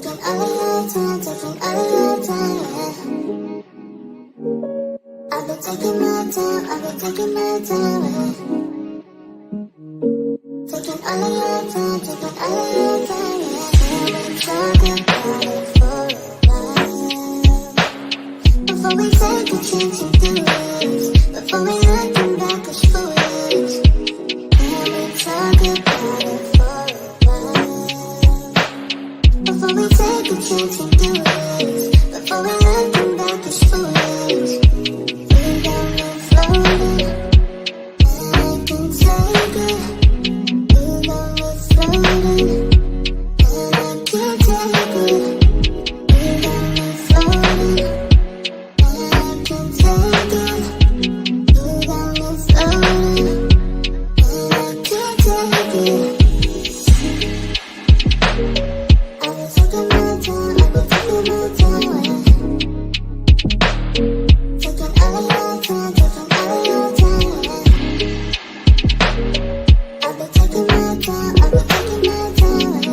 Taking all of your time, taking all of your time, yeah. I've been taking my time, I've been taking my time, yeah. Taking all of your time, taking all of your time, yeah. Can we talk about it for a while? Before we take a chance and do it, before we looking back as foolish. Can we talk about it for a while? Before we take a chance and do it, before we looking back as foolish. We got me floating, and I can take it. You got me floating, and I can't take it. You got me floating, and I can take it. You got me floating, and I can't take it. I've been taking my time, I've been taking my time. Taking all of your time, taking all of your time. I've been taking my time, I've been taking my time.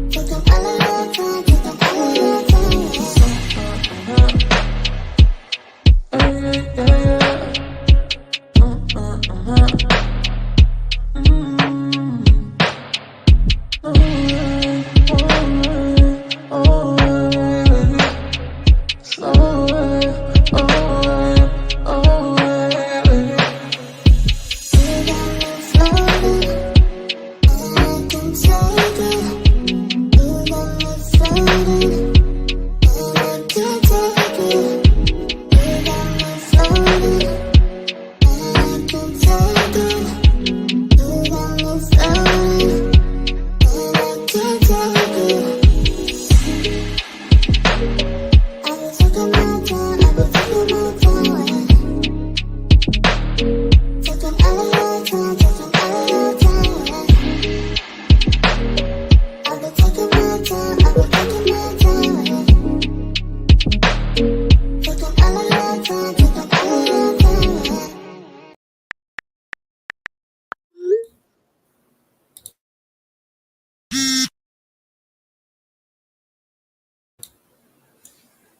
Taking all of your time, taking all of your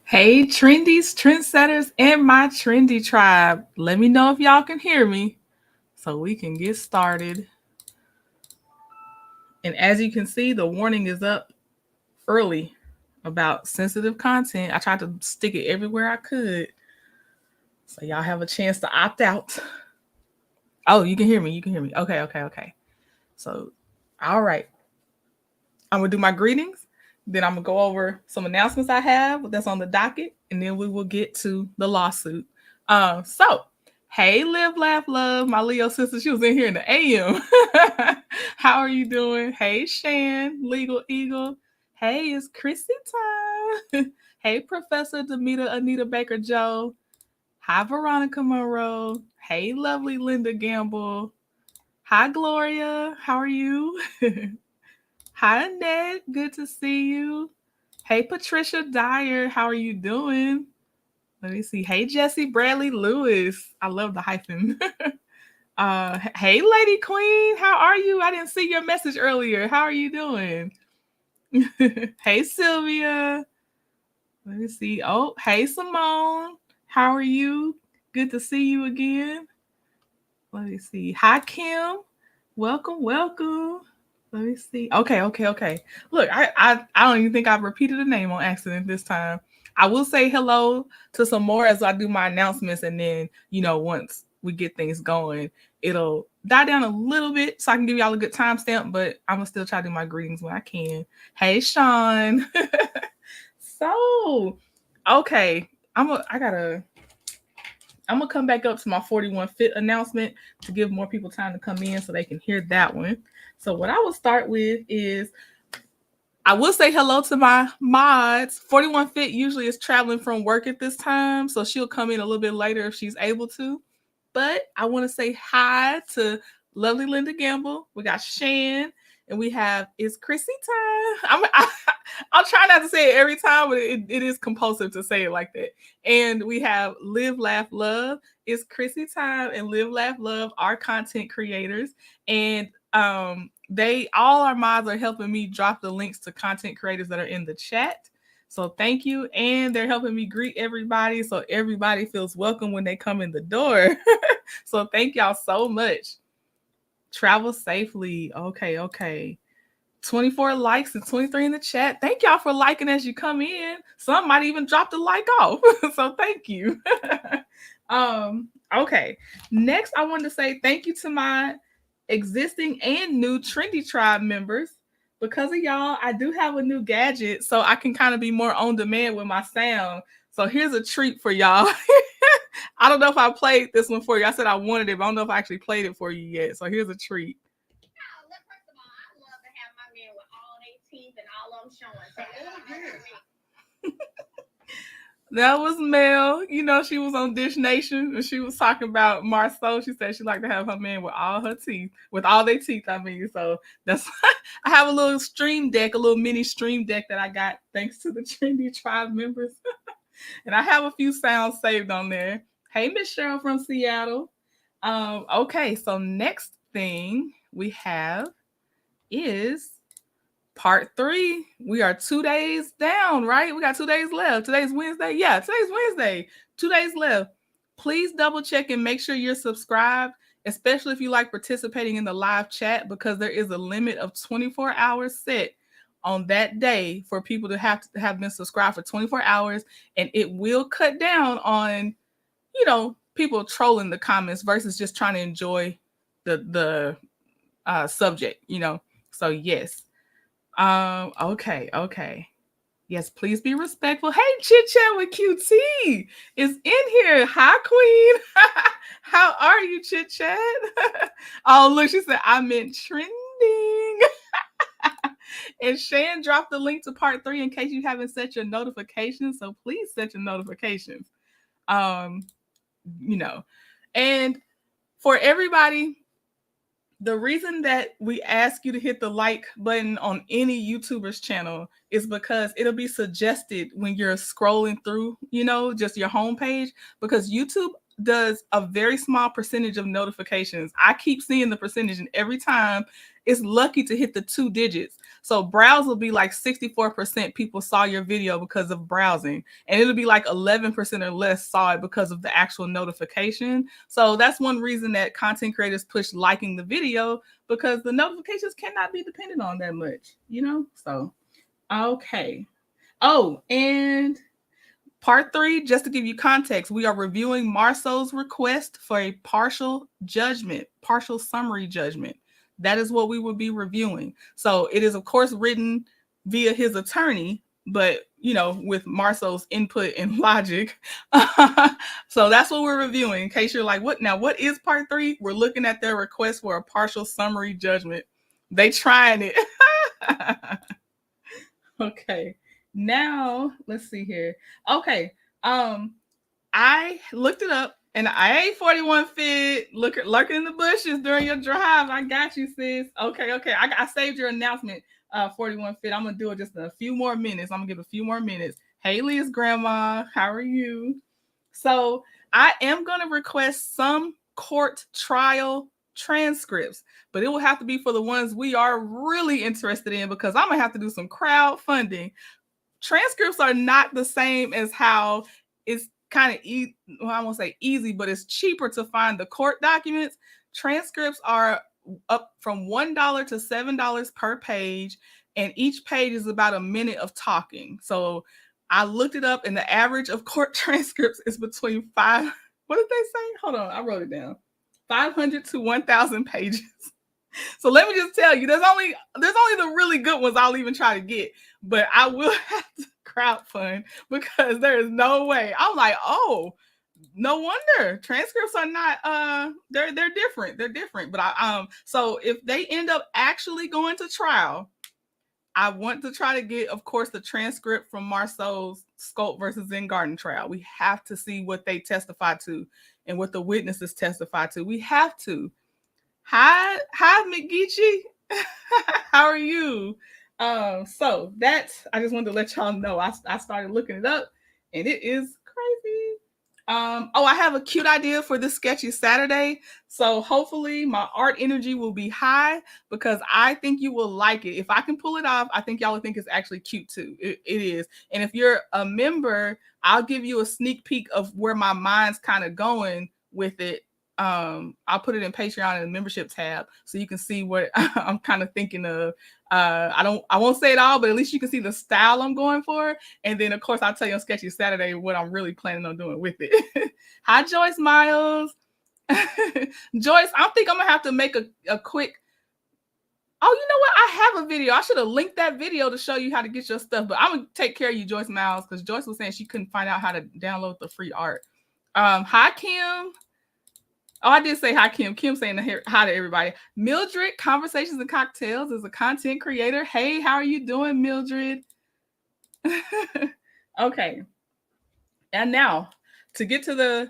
Hey, trendies, trendsetters, and my trendy tribe. Let me know if y'all can hear me so we can get started. And as you can see, the warning is up early about sensitive content. I tried to stick it everywhere I could so y'all have a chance to opt out. Oh, you can hear me. You can hear me. Okay. So, all right. I'm going to do my greetings. Then I'm going to go over some announcements I have that's on the docket. And then we will get to the lawsuit. So, hey, Live, Laugh, Love. My Leo sister, she was in here in the AM. How are you doing? Hey, Shan, Legal Eagle. Hey, it's Chrissy time. Hey, Professor Demita Anita Baker Joe. Hi, Veronica Monroe. Hey, lovely Linda Gamble. Hi, Gloria. How are you? Hi, Annette. Good to see you. Hey, Patricia Dyer. How are you doing? Let me see. Hey, Jesse Bradley Lewis. I love the hyphen. Hey, Lady Queen. How are you? I didn't see your message earlier. How are you doing? Hey, Sylvia. Let me see. Oh, hey, Simone. How are you? Good to see you again. Let me see. Hi, Kim. Welcome. Let me see. Okay. Look, I don't even think I've repeated the name on accident this time. I will say hello to some more as I do my announcements, and then once we get things going, it'll die down a little bit so I can give y'all a good timestamp. But I'm gonna still try to do my greetings when I can. Hey, Shan. So, okay, I'm gonna come back up to my 41 Fit announcement to give more people time to come in so they can hear that one. So what I will start with is I will say hello to my mods. 41 Fit usually is traveling from work at this time, so she'll come in a little bit later if she's able to. But I want to say hi to lovely Linda Gamble. We got Shan, and we have It's Chrissy Time. I'll try not to say it every time, but it is compulsive to say it like that. And we have Live, Laugh, Love. It's Chrissy Time and Live, Laugh, Love, our content creators. And all our mods are helping me drop the links to content creators that are in the chat. So thank you. And they're helping me greet everybody so everybody feels welcome when they come in the door. So thank y'all so much. Travel safely. Okay. 24 likes and 23 in the chat. Thank y'all for liking as you come in. Some might even drop the like off. So thank you. Okay. Next, I wanted to say thank you to my existing and new Trendy Tribe members. Because of y'all, I do have a new gadget, so I can kind of be more on demand with my sound. So here's a treat for y'all. I don't know if I played this one for you. I said I wanted it, but I don't know if I actually played it for you yet. So here's a treat. First of all, I love to have my men with all their teeth and all of them showing. So, that was Mel. You know, she was on Dish Nation and she was talking about Marceau. She said she liked to have her man with all her teeth, with all their teeth, I mean. So that's, I have a little stream deck, a little mini stream deck that I got thanks to the Trendy Tribe members. And I have a few sounds saved on there. Hey, Miss Cheryl from Seattle. Okay, so next thing we have is part 3. We are 2 days down, right? We got 2 days left. Today's Wednesday. Yeah, today's Wednesday. 2 days left. Please double check and make sure you're subscribed, especially if you like participating in the live chat, because there is a limit of 24 hours set on that day for people to have been subscribed for 24 hours. And it will cut down on, you know, people trolling the comments versus just trying to enjoy the subject, you know. So yes. Okay. Yes, please be respectful. Hey, Chit Chat with QT is in here. Hi, Queen. How are you, Chit Chat? Oh, look, she said, I meant trending. And Shan dropped the link to part 3 in case you haven't set your notifications. So please set your notifications. You know, and for everybody, the reason that we ask you to hit the like button on any YouTuber's channel is because it'll be suggested when you're scrolling through, you know, just your homepage, because YouTube does a very small percentage of notifications. I keep seeing the percentage, and every time it's lucky to hit the 2 digits. So browse will be like 64% people saw your video because of browsing, and it'll be like 11% or less saw it because of the actual notification. So that's one reason that content creators push liking the video, because the notifications cannot be dependent on that much, you know? So, okay. Oh, and part 3, just to give you context, we are reviewing Marceau's request for a partial summary judgment. That is what we will be reviewing. So it is, of course, written via his attorney, but, you know, with Marceau's input and logic. So that's what we're reviewing. In case you're like, what is part 3? We're looking at their request for a partial summary judgment. They trying it. Okay. Now, let's see here. Okay. I looked it up, and I ain't 41 fit lurking in the bushes during your drive. I got you, sis. Okay. I saved your announcement, 41 fit. I'm gonna do it just in a few more minutes. I'm gonna give a few more minutes. Haley's grandma, how are you? So I am gonna request some court trial transcripts, but it will have to be for the ones we are really interested in, because I'm gonna have to do some crowdfunding. Transcripts are not the same as how it's kind of I won't say easy, but it's cheaper to find the court documents. Transcripts are up from $1 to $7 per page, and each page is about a minute of talking. So I looked it up, and the average of court transcripts is between what did they say? Hold on, I wrote it down. 500 to 1,000 pages. So let me just tell you, there's only the really good ones I'll even try to get, but I will have to crowdfund, because there is no way. I'm like, oh, no wonder transcripts are not they're different. They're different. But so if they end up actually going to trial, I want to try to get, of course, the transcript from Marceau's Scope versus Zen Garden trial. We have to see what they testified to and what the witnesses testified to. We have to. Hi, McGeechee. How are you? So that's, I just wanted to let y'all know. I started looking it up, and it is crazy. I have a cute idea for this sketchy Saturday. So hopefully my art energy will be high because I think you will like it. If I can pull it off, I think y'all will think it's actually cute too. It is. And if you're a member, I'll give you a sneak peek of where my mind's kind of going with it. I'll put it in Patreon in the membership tab so you can see what I'm kind of thinking of. I won't say it all, but at least you can see the style I'm going for. And then of course I'll tell you on Sketchy Saturday what I'm really planning on doing with it. Hi, Joyce Miles. Joyce, I think I'm gonna have to make a quick. Oh, you know what? I have a video. I should have linked that video to show you how to get your stuff, but I'm gonna take care of you, Joyce Miles, because Joyce was saying she couldn't find out how to download the free art. Hi, Kim. Oh, I did say hi, Kim. Kim saying hi to everybody. Mildred, Conversations and Cocktails, is a content creator. Hey, how are you doing, Mildred? Okay. And now, to get to the...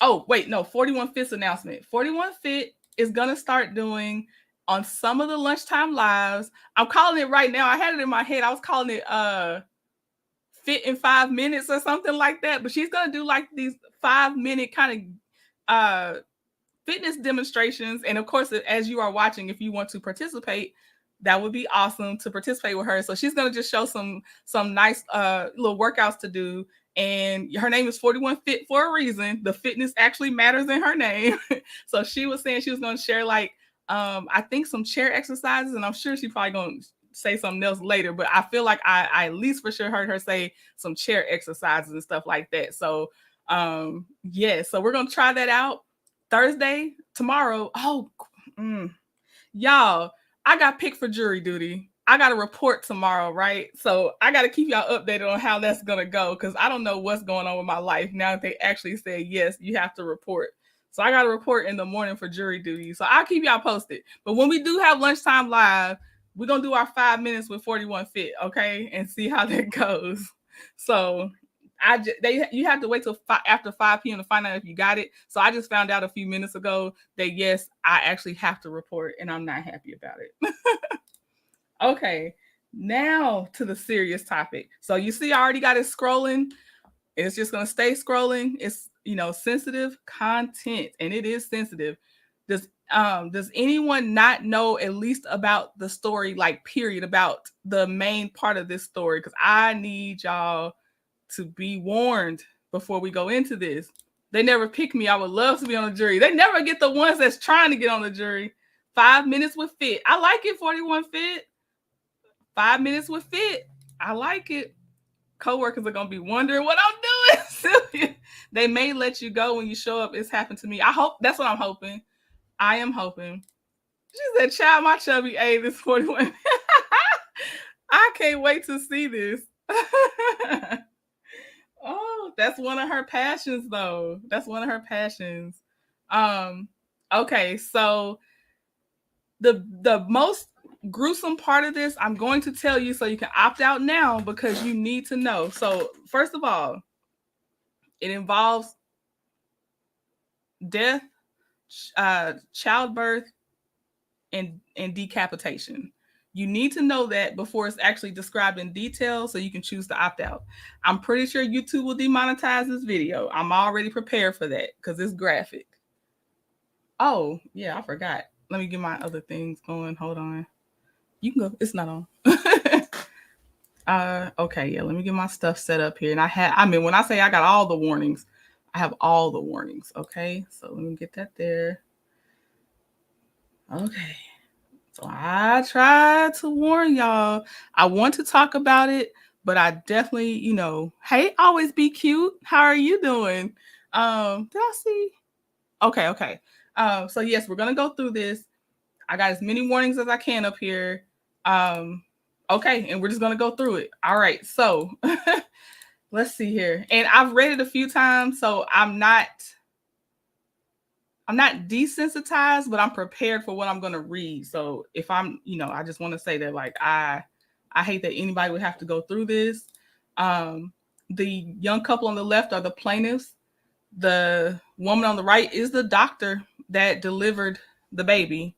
Oh, wait, no, 41 Fit's announcement. 41 Fit is going to start doing on some of the lunchtime lives. I'm calling it right now. I had it in my head. I was calling it Fit in 5 minutes or something like that. But she's going to do like these 5-minute kind of fitness demonstrations. And of course, as you are watching, if you want to participate, that would be awesome to participate with her. So she's going to just show some nice little workouts to do. And her name is 41 Fit for a reason. The fitness actually matters in her name. So she was saying she was going to share like, I think some chair exercises, and I'm sure she's probably going to say something else later, but I feel like I at least for sure heard her say some chair exercises and stuff like that. So yeah, so we're going to try that out Thursday, tomorrow. Oh, y'all, I got picked for jury duty. I got a report tomorrow, right? So I got to keep y'all updated on how that's going to go because I don't know what's going on with my life now that they actually say, yes, you have to report. So I got to report in the morning for jury duty. So I'll keep y'all posted. But when we do have lunchtime live, we're going to do our 5 minutes with 41 Fit, okay? And see how that goes. So you have to wait till after 5 p.m. to find out if you got it. So I just found out a few minutes ago that, yes, I actually have to report, and I'm not happy about it. Okay, now to the serious topic. So you see, I already got it scrolling. It's just going to stay scrolling. It's, sensitive content, and it is sensitive. Does anyone not know at least about the story, like period, about the main part of this story? Because I need y'all to be warned before we go into this. They never pick me. I would love to be on the jury. They never get the ones that's trying to get on the jury. 5 minutes with Fit. I like it, 41 Fit. 5 minutes with Fit. I like it. Coworkers are going to be wondering what I'm doing. They may let you go when you show up. It's happened to me. I hope. That's what I'm hoping. I am hoping. She said, child, my chubby age is 41. I can't wait to see this. Oh, that's one of her passions, though. That's one of her passions. Okay, so the most gruesome part of this, I'm going to tell you so you can opt out now because you need to know. So, first of all, it involves death, childbirth, and decapitation. You need to know that before it's actually described in detail so you can choose to opt out. I'm pretty sure YouTube will demonetize this video. I'm already prepared for that because it's graphic. Oh, yeah, I forgot. Let me get my other things going. Hold on. You can go. It's not on. Okay, yeah, let me get my stuff set up here. And when I say I got all the warnings, I have all the warnings. Okay, so let me get that there. Okay. So I tried to warn y'all. I want to talk about it, but I definitely, hey, always be cute. How are you doing? Did I see? Okay. So yes, we're gonna go through this. I got as many warnings as I can up here. Okay, and we're just gonna go through it. All right, so let's see here. And I've read it a few times, so I'm not desensitized, but I'm prepared for what I'm going to read. So if I'm, I just want to say that, like, I hate that anybody would have to go through this. The young couple on the left are the plaintiffs. The woman on the right is the doctor that delivered the baby.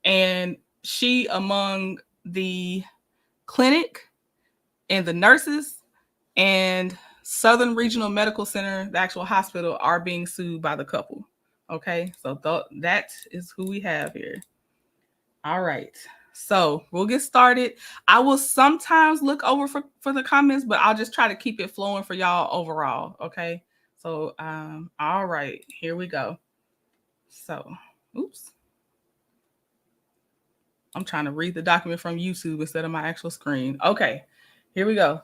And she, among the clinic and the nurses and Southern Regional Medical Center, the actual hospital, are being sued by the couple. Okay, so that is who we have here. All right, so we'll get started. I will sometimes look over for the comments, but I'll just try to keep it flowing for y'all overall. Okay, so all right, here we go. So, oops. I'm trying to read the document from YouTube instead of my actual screen. Okay, here we go.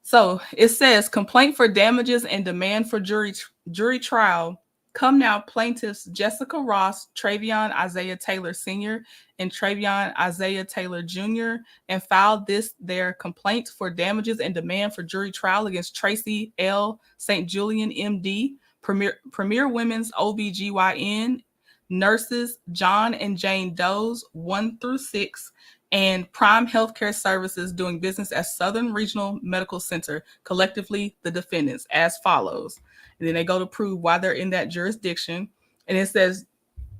So it says complaint for damages and demand for jury trial. Come now, plaintiffs Jessica Ross, Travion Isaiah Taylor Sr., and Travion Isaiah Taylor Jr., and filed their complaint for damages and demand for jury trial against Tracy L. St. Julian, MD, Premier Women's OBGYN, nurses John and Jane Does 1 through 6, and Prime Healthcare Services doing business as Southern Regional Medical Center, collectively the defendants, as follows. And then they go to prove why they're in that jurisdiction. And it says,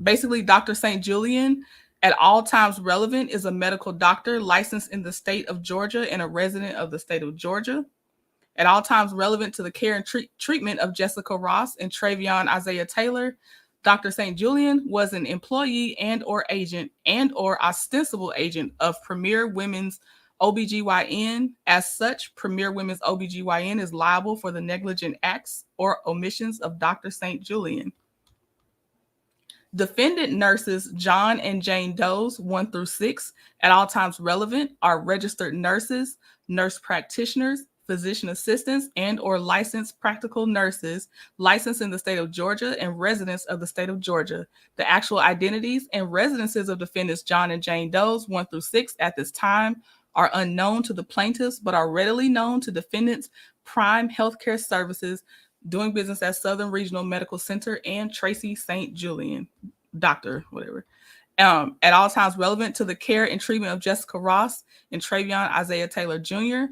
basically, Dr. St. Julian, at all times relevant, is a medical doctor licensed in the state of Georgia and a resident of the state of Georgia. At all times relevant to the care and treatment of Jessica Ross and Travion Isaiah Taylor, Dr. St. Julian was an employee and or agent and or ostensible agent of Premier Women's OBGYN. As such, Premier Women's OBGYN is liable for the negligent acts or omissions of Dr. St. Julian. Defendant nurses John and Jane Does 1 through 6, at all times relevant, are registered nurses, nurse practitioners, physician assistants, and or licensed practical nurses licensed in the state of Georgia and residents of the state of Georgia. The actual identities and residences of defendants John and Jane Does 1 through 6 at this time are unknown to the plaintiffs, but are readily known to defendants Prime Healthcare Services doing business at Southern Regional Medical Center and Tracy St. Julian, doctor, whatever. At all times relevant to the care and treatment of Jessica Ross and Travion Isaiah Taylor Jr.,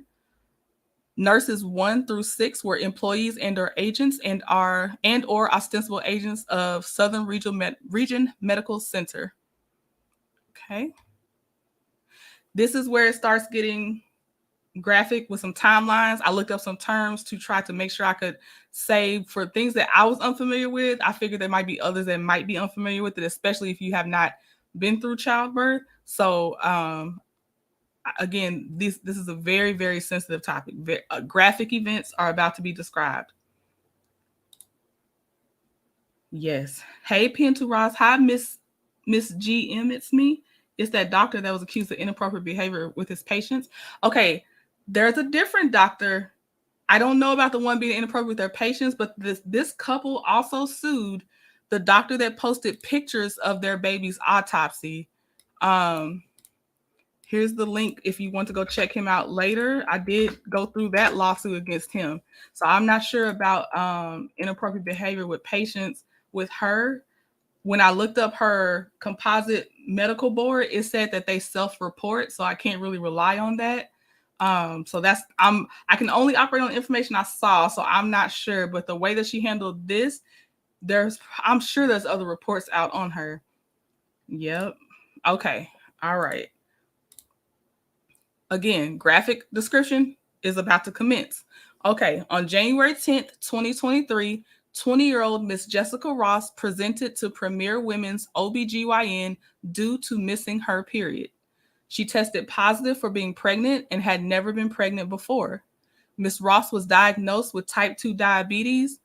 nurses 1 through 6 were employees and or agents and or ostensible agents of Southern Region Medical Center. Okay. This is where it starts getting graphic with some timelines. I looked up some terms to try to make sure I could say for things that I was unfamiliar with. I figured there might be others that might be unfamiliar with it, especially if you have not been through childbirth. So, again, this is a very, very sensitive topic. Graphic events are about to be described. Yes. Hey, Pinto Ross. Hi, Miss GM. It's me. It's that doctor that was accused of inappropriate behavior with his patients. Okay, there's a different doctor. I don't know about the one being inappropriate with their patients, but this couple also sued the doctor that posted pictures of their baby's autopsy. Here's the link if you want to go check him out later. I did go through that lawsuit against him. So I'm not sure about inappropriate behavior with patients with her. When I looked up her composite medical board, it said that they self-report, so I can't really rely on that. So I can only operate on the information I saw, so I'm not sure. But the way that she handled this, I'm sure there's other reports out on her. Yep. Okay. All right. Again, graphic description is about to commence. Okay, on January 10th, 2023, 20-year-old Miss Jessica Ross presented to Premier Women's OBGYN due to missing her period. She tested positive for being pregnant and had never been pregnant before. Miss Ross was diagnosed with type 2 diabetes,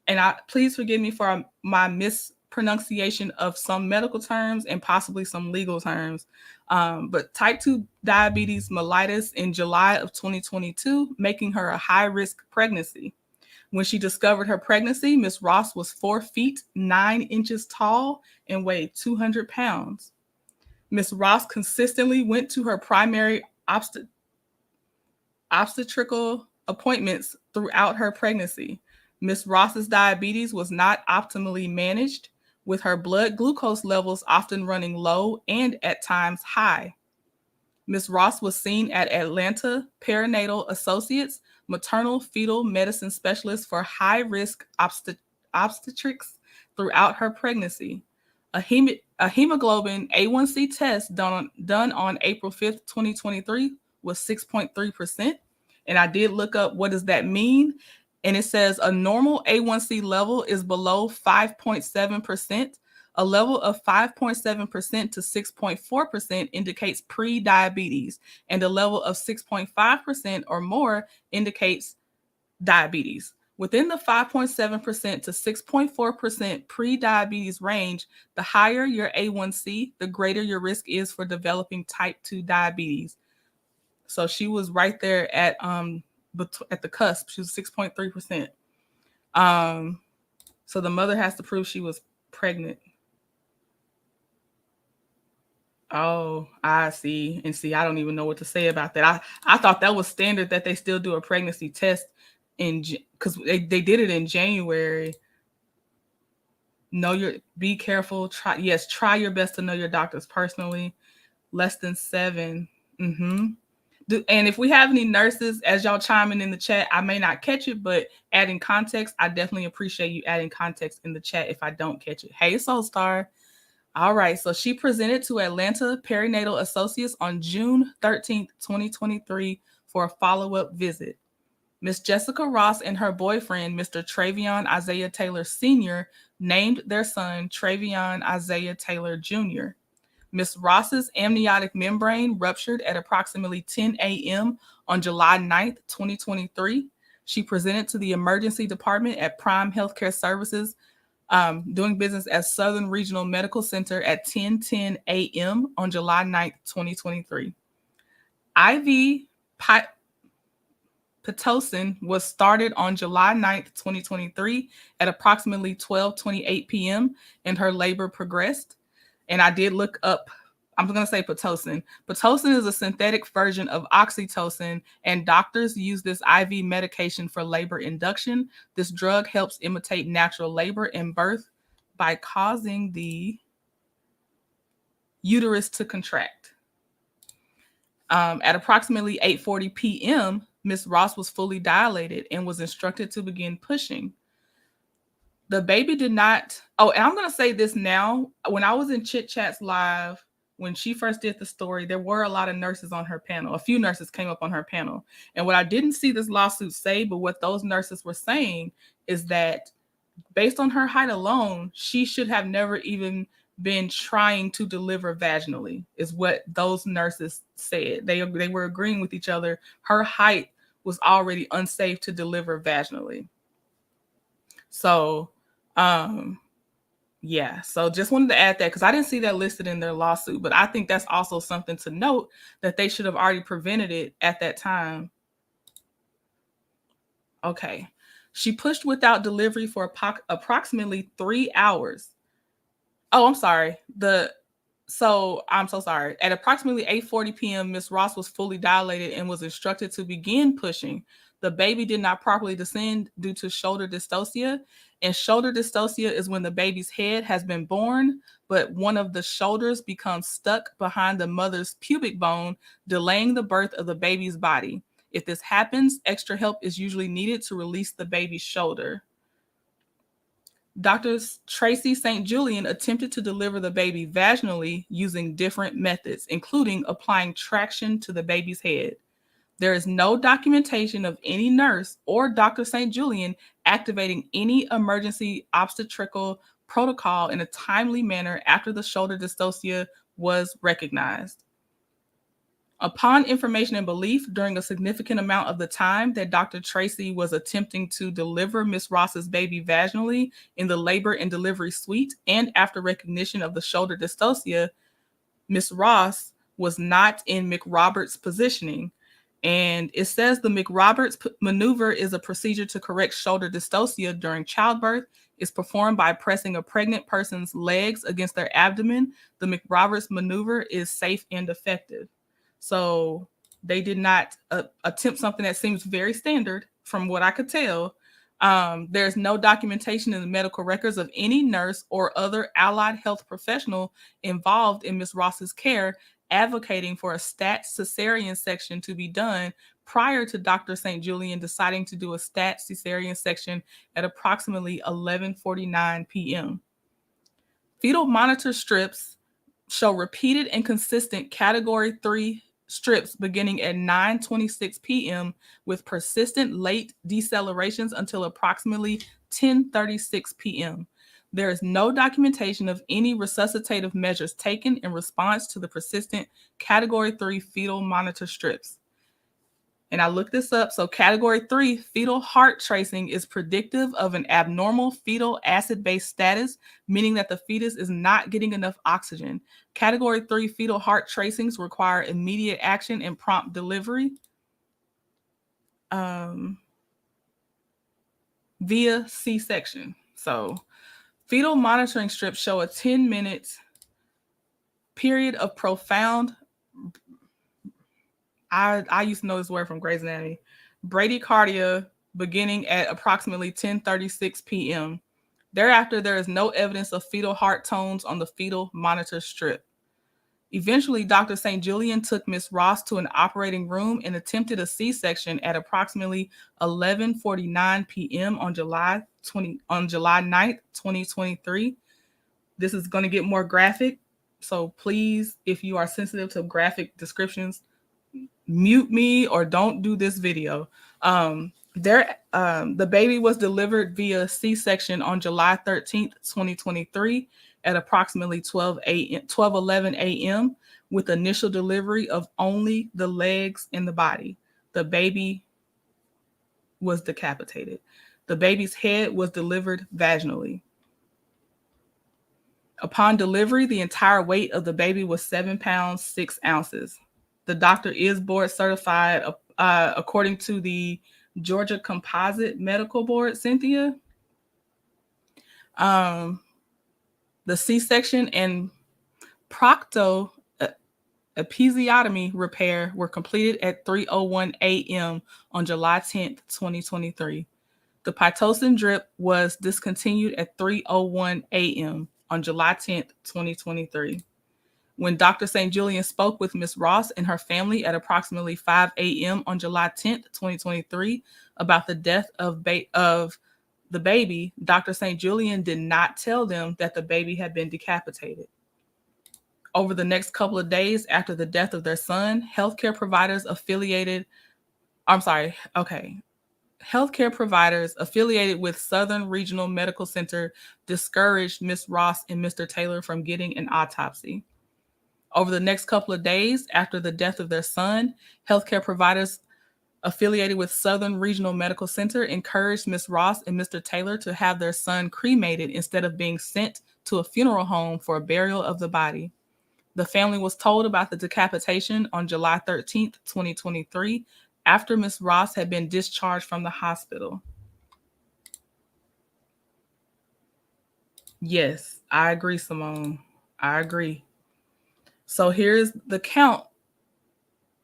and please forgive me for my mispronunciation of some medical terms and possibly some legal terms. But type 2 diabetes mellitus in July of 2022, making her a high-risk pregnancy. When she discovered her pregnancy, Miss Ross was 4 feet 9 inches tall and weighed 200 pounds. Miss Ross consistently went to her primary obstetrical appointments throughout her pregnancy. Miss Ross's diabetes was not optimally managed, with her blood glucose levels often running low and at times high. Miss Ross was seen at Atlanta Perinatal Associates, maternal fetal medicine specialist for high-risk obstetrics throughout her pregnancy. A hemoglobin A1C test done on April 5th, 2023 was 6.3%, And I did look up what does that mean. And it says a normal A1C level is below 5.7%. A level of 5.7% to 6.4% indicates pre-diabetes, and a level of 6.5% or more indicates diabetes. Within the 5.7% to 6.4% pre-diabetes range, the higher your A1C, the greater your risk is for developing type 2 diabetes. So she was right there at the cusp. She was 6.3%. So the mother has to prove she was pregnant. Oh, I see. And see, I don't even know what to say about that. I thought that was standard that they still do a pregnancy test because they did it in January. Be careful. Try your best to know your doctors personally. Less than 7. And if we have any nurses, as y'all chiming in the chat, I may not catch it, but adding context, I definitely appreciate you adding context in the chat if I don't catch it. Hey, Soul Star. All right, so she presented to Atlanta Perinatal Associates on June 13th, 2023 for a follow-up visit. Miss Jessica Ross and her boyfriend, Mr. Travion Isaiah Taylor Sr., named their son Travion Isaiah Taylor Jr. Miss Ross's amniotic membrane ruptured at approximately 10 a.m. on July 9th, 2023. She presented to the emergency department at Prime Healthcare Services, doing business as Southern Regional Medical Center at 10:10 a.m. on July 9th, 2023. IV Pitocin was started on July 9th, 2023 at approximately 12:28 p.m. and her labor progressed. And I did look up, I'm going to say Pitocin. Pitocin is a synthetic version of oxytocin, and doctors use this IV medication for labor induction. This drug helps imitate natural labor and birth by causing the uterus to contract. At approximately 8:40 p.m., Miss Ross was fully dilated and was instructed to begin pushing. The baby did not. Oh, and I'm going to say this now. When I was in Chit Chats Live, when she first did the story, there were a lot of nurses on her panel. A few nurses came up on her panel. And what I didn't see this lawsuit say, but what those nurses were saying is that based on her height alone, she should have never even been trying to deliver vaginally, is what those nurses said. They were agreeing with each other. Her height was already unsafe to deliver vaginally. So, yeah. So just wanted to add that because I didn't see that listed in their lawsuit, but I think that's also something to note that they should have already prevented it at that time. Okay. She pushed without delivery for approximately 3 hours. Oh, I'm sorry. I'm so sorry. At approximately 8:40 p.m., Miss Ross was fully dilated and was instructed to begin pushing. The baby did not properly descend due to shoulder dystocia. And shoulder dystocia is when the baby's head has been born, but one of the shoulders becomes stuck behind the mother's pubic bone, delaying the birth of the baby's body. If this happens, extra help is usually needed to release the baby's shoulder. Dr. Tracy St. Julian attempted to deliver the baby vaginally using different methods, including applying traction to the baby's head. There is no documentation of any nurse or Dr. St. Julian activating any emergency obstetrical protocol in a timely manner after the shoulder dystocia was recognized. Upon information and belief, during a significant amount of the time that Dr. Tracy was attempting to deliver Miss Ross's baby vaginally in the labor and delivery suite, and after recognition of the shoulder dystocia, Miss Ross was not in McRoberts positioning. And it says the McRoberts maneuver is a procedure to correct shoulder dystocia during childbirth. It's performed by pressing a pregnant person's legs against their abdomen. The McRoberts maneuver is safe and effective. So they did not attempt something that seems very standard from what I could tell. There's no documentation in the medical records of any nurse or other allied health professional involved in Ms. Ross's care advocating for a stat cesarean section to be done prior to Dr. St. Julian deciding to do a stat cesarean section at approximately 11:49 p.m. Fetal monitor strips show repeated and consistent category 3 strips beginning at 9:26 p.m. with persistent late decelerations until approximately 10:36 p.m. There is no documentation of any resuscitative measures taken in response to the persistent Category 3 fetal monitor strips. And I looked this up. So Category 3 fetal heart tracing is predictive of an abnormal fetal acid-base status, meaning that the fetus is not getting enough oxygen. Category 3 fetal heart tracings require immediate action and prompt delivery via C-section. So fetal monitoring strips show a 10-minute period of profound, I used to know this word from Grey's Anatomy, bradycardia beginning at approximately 10:36 p.m. Thereafter, there is no evidence of fetal heart tones on the fetal monitor strip. Eventually, Dr. St. Julian took Miss Ross to an operating room and attempted a C-section at approximately 11:49 p.m. on July 9th, 2023. This is going to get more graphic, so please, if you are sensitive to graphic descriptions, mute me or don't do this video. The baby was delivered via C-section on July 13th, 2023 at approximately 12:11 a.m. with initial delivery of only the legs and the body. The baby was decapitated. The baby's head was delivered vaginally. Upon delivery, the entire weight of the baby was 7 pounds, 6 ounces. The doctor is board certified according to the Georgia Composite Medical Board, Cynthia. The C-section and episiotomy repair were completed at 3:01 a.m. on July 10th, 2023. The Pitocin drip was discontinued at 3:01 a.m. on July 10th, 2023. When Dr. St. Julian spoke with Ms. Ross and her family at approximately 5 a.m. on July 10th, 2023, about the death of the baby, Dr. St. Julian did not tell them that the baby had been decapitated. Over the next couple of days after the death of their son, healthcare providers affiliated with Southern Regional Medical Center discouraged Ms. Ross and Mr. Taylor from getting an autopsy. Over the next couple of days after the death of their son, healthcare providers affiliated with Southern Regional Medical Center encouraged Ms. Ross and Mr. Taylor to have their son cremated instead of being sent to a funeral home for a burial of the body. The family was told about the decapitation on July 13th, 2023, after Ms. Ross had been discharged from the hospital. Yes, I agree, Simone. I agree. So here's the count.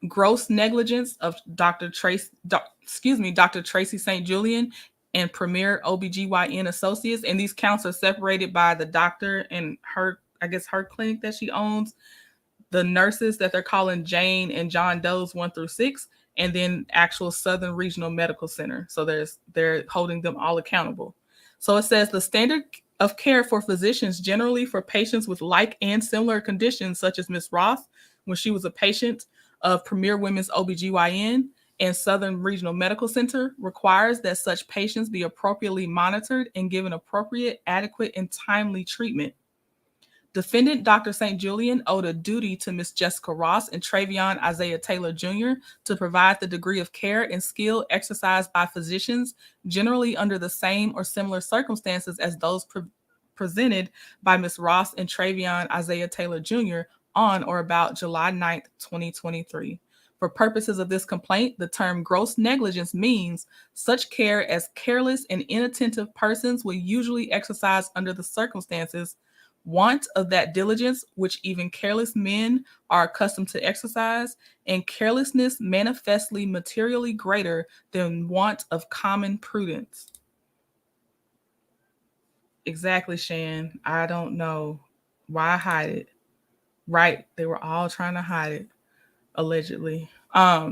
Gross negligence of Dr. Tracy St. Julian and Premier OBGYN Associates. And these counts are separated by the doctor and her clinic that she owns, the nurses that they're calling Jane and John Doe's 1 through 6, and then actual Southern Regional Medical Center. So they're holding them all accountable. So it says the standard of care for physicians generally for patients with like and similar conditions, such as Ms. Ross, when she was a patient of Premier Women's OBGYN and Southern Regional Medical Center, requires that such patients be appropriately monitored and given appropriate, adequate, and timely treatment. Defendant Dr. St. Julian owed a duty to Ms. Jessica Ross and Travion Isaiah Taylor Jr. to provide the degree of care and skill exercised by physicians generally under the same or similar circumstances as those presented by Ms. Ross and Travion Isaiah Taylor Jr. on or about July 9th, 2023. For purposes of this complaint, the term gross negligence means such care as careless and inattentive persons will usually exercise under the circumstances, want of that diligence which even careless men are accustomed to exercise, and carelessness manifestly materially greater than want of common prudence. Exactly, Shan. I don't know. Why hide it? Right. They were all trying to hide it. allegedly.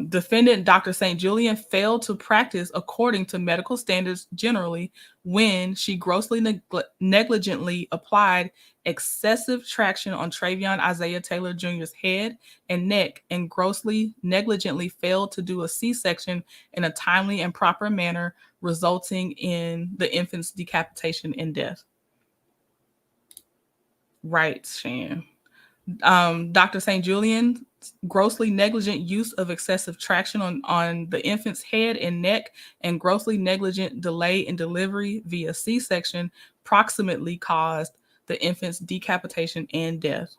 Defendant Dr. St. Julian failed to practice according to medical standards generally when she grossly negligently applied excessive traction on Travion Isaiah Taylor Jr.'s head and neck and grossly negligently failed to do a C-section in a timely and proper manner, resulting in the infant's decapitation and death. Right, Shan. Dr. St. Julian grossly negligent use of excessive traction on the infant's head and neck and grossly negligent delay in delivery via C-section proximately caused the infant's decapitation and death.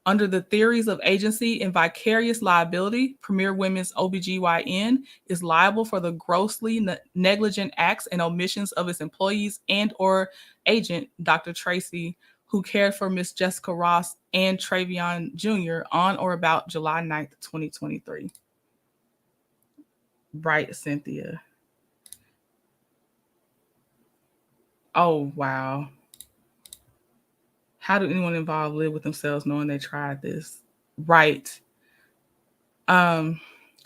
Under the theories of agency and vicarious liability, Premier Women's OBGYN is liable for the grossly negligent acts and omissions of its employees and or agent, Dr. Tracy, who cared for Miss Jessica Ross and Travion Jr. on or about July 9th, 2023. Right, Cynthia. Oh, wow. How do anyone involved live with themselves knowing they tried this? Right.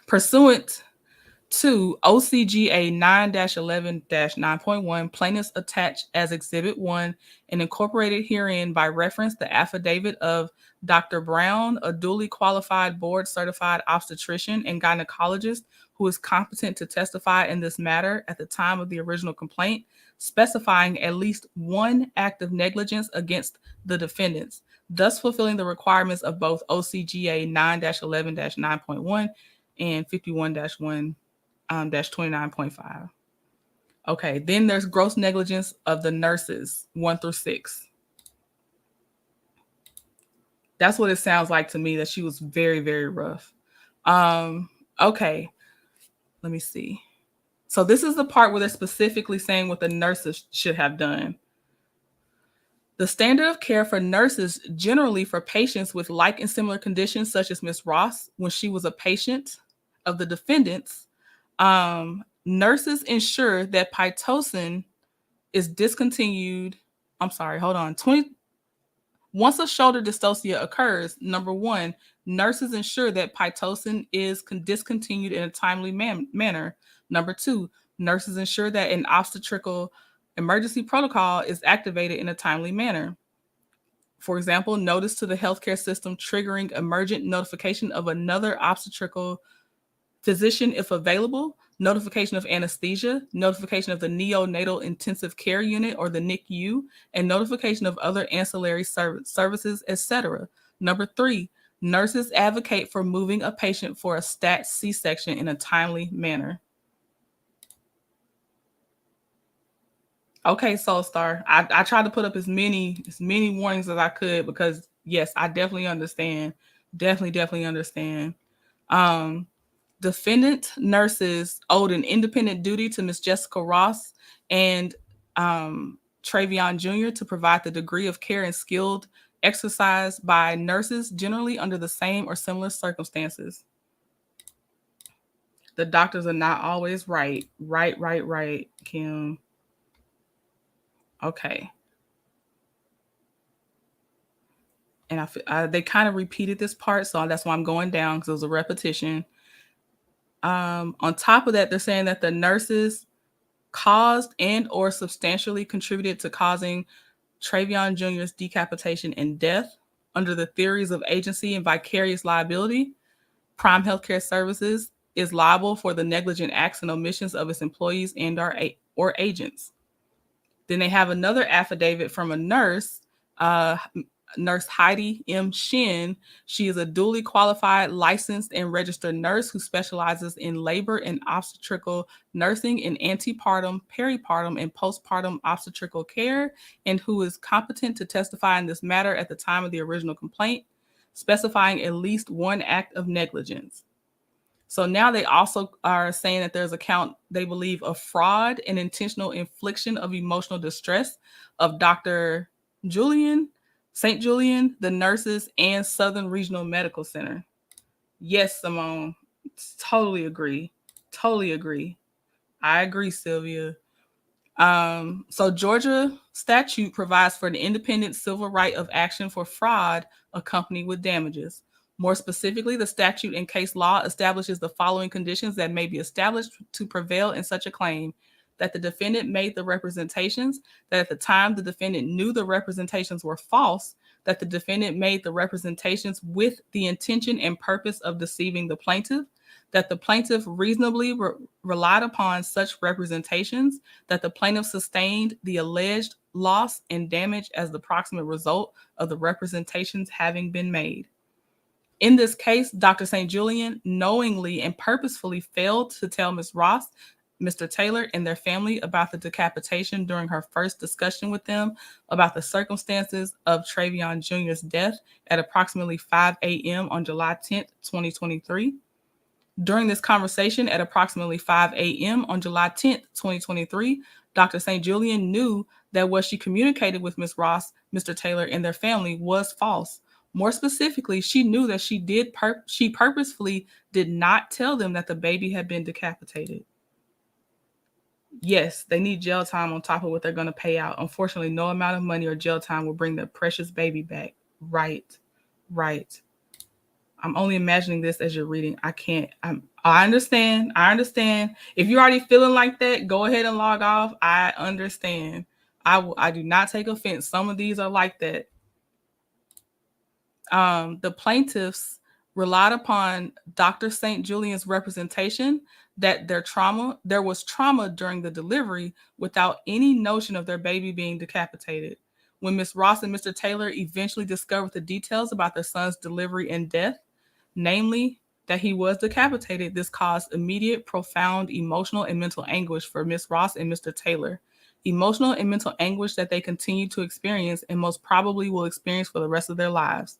Pursuant to OCGA 9-11-9.1, plaintiffs attached as Exhibit 1 and incorporated herein by reference the affidavit of Dr. Brown, a duly qualified board-certified obstetrician and gynecologist who is competent to testify in this matter at the time of the original complaint, specifying at least one act of negligence against the defendants, thus fulfilling the requirements of both OCGA 9-11-9.1 and 51-1-29.5. Okay, then there's gross negligence of the nurses, 1 through 6. That's what it sounds like to me, that she was very, very rough. Okay, let me see. So this is the part where they're specifically saying what the nurses should have done. The standard of care for nurses generally for patients with like and similar conditions, such as Ms. Ross, when she was a patient of the defendants, nurses ensure that Pitocin is discontinued. Once a shoulder dystocia occurs, number one, nurses ensure that Pitocin is discontinued in a timely manner. Number two, nurses ensure that an obstetrical emergency protocol is activated in a timely manner. For example, notice to the healthcare system triggering emergent notification of another obstetrical physician if available, notification of anesthesia, notification of the neonatal intensive care unit or the NICU, and notification of other ancillary services, etc. Number three, nurses advocate for moving a patient for a stat C-section in a timely manner. Okay, Soulstar. I tried to put up as many warnings as I could because, yes, I definitely understand. Definitely understand. Defendant nurses owed an independent duty to Miss Jessica Ross and Travion Jr. to provide the degree of care and skilled exercise by nurses generally under the same or similar circumstances. The doctors are not always right. Right, Kim. Okay. And they kind of repeated this part, so that's why I'm going down, because it was a repetition. On top of that, they're saying that the nurses caused and or substantially contributed to causing Travion Jr.'s decapitation and death under the theories of agency and vicarious liability. Prime Healthcare Services is liable for the negligent acts and omissions of its employees and or agents. Then they have another affidavit from a nurse, Nurse Heidi M. Shan. She is a duly qualified, licensed, and registered nurse who specializes in labor and obstetrical nursing in antepartum, peripartum, and postpartum obstetrical care, and who is competent to testify in this matter at the time of the original complaint, specifying at least one act of negligence. So now they also are saying that there's a count, they believe, of fraud and intentional infliction of emotional distress of Dr. Julian, St. Julian, the nurses, and Southern Regional Medical Center. Yes, Simone. Totally agree. I agree, Sylvia. So Georgia statute provides for an independent civil right of action for fraud accompanied with damages. More specifically, the statute and case law establishes the following conditions that may be established to prevail in such a claim: that the defendant made the representations, that at the time the defendant knew the representations were false, that the defendant made the representations with the intention and purpose of deceiving the plaintiff, that the plaintiff reasonably relied upon such representations, that the plaintiff sustained the alleged loss and damage as the proximate result of the representations having been made. In this case, Dr. St. Julian knowingly and purposefully failed to tell Ms. Ross, Mr. Taylor, and their family about the decapitation during her first discussion with them about the circumstances of Travion Jr.'s death at approximately 5 a.m. on July 10th, 2023. During this conversation at approximately 5 a.m. on July 10th, 2023, Dr. St. Julian knew that what she communicated with Ms. Ross, Mr. Taylor, and their family was false. More specifically, she knew that she purposefully did not tell them that the baby had been decapitated. Yes, they need jail time on top of what they're going to pay out. Unfortunately, no amount of money or jail time will bring their precious baby back. Right. I'm only imagining this as you're reading. I can't. I understand. If you're already feeling like that, go ahead and log off. I understand. I do not take offense. Some of these are like that. The plaintiffs relied upon Dr. St. Julian's representation that there was trauma during the delivery without any notion of their baby being decapitated. When Ms. Ross and Mr. Taylor eventually discovered the details about their son's delivery and death, namely that he was decapitated, this caused immediate, profound emotional and mental anguish for Ms. Ross and Mr. Taylor. Emotional and mental anguish that they continue to experience and most probably will experience for the rest of their lives.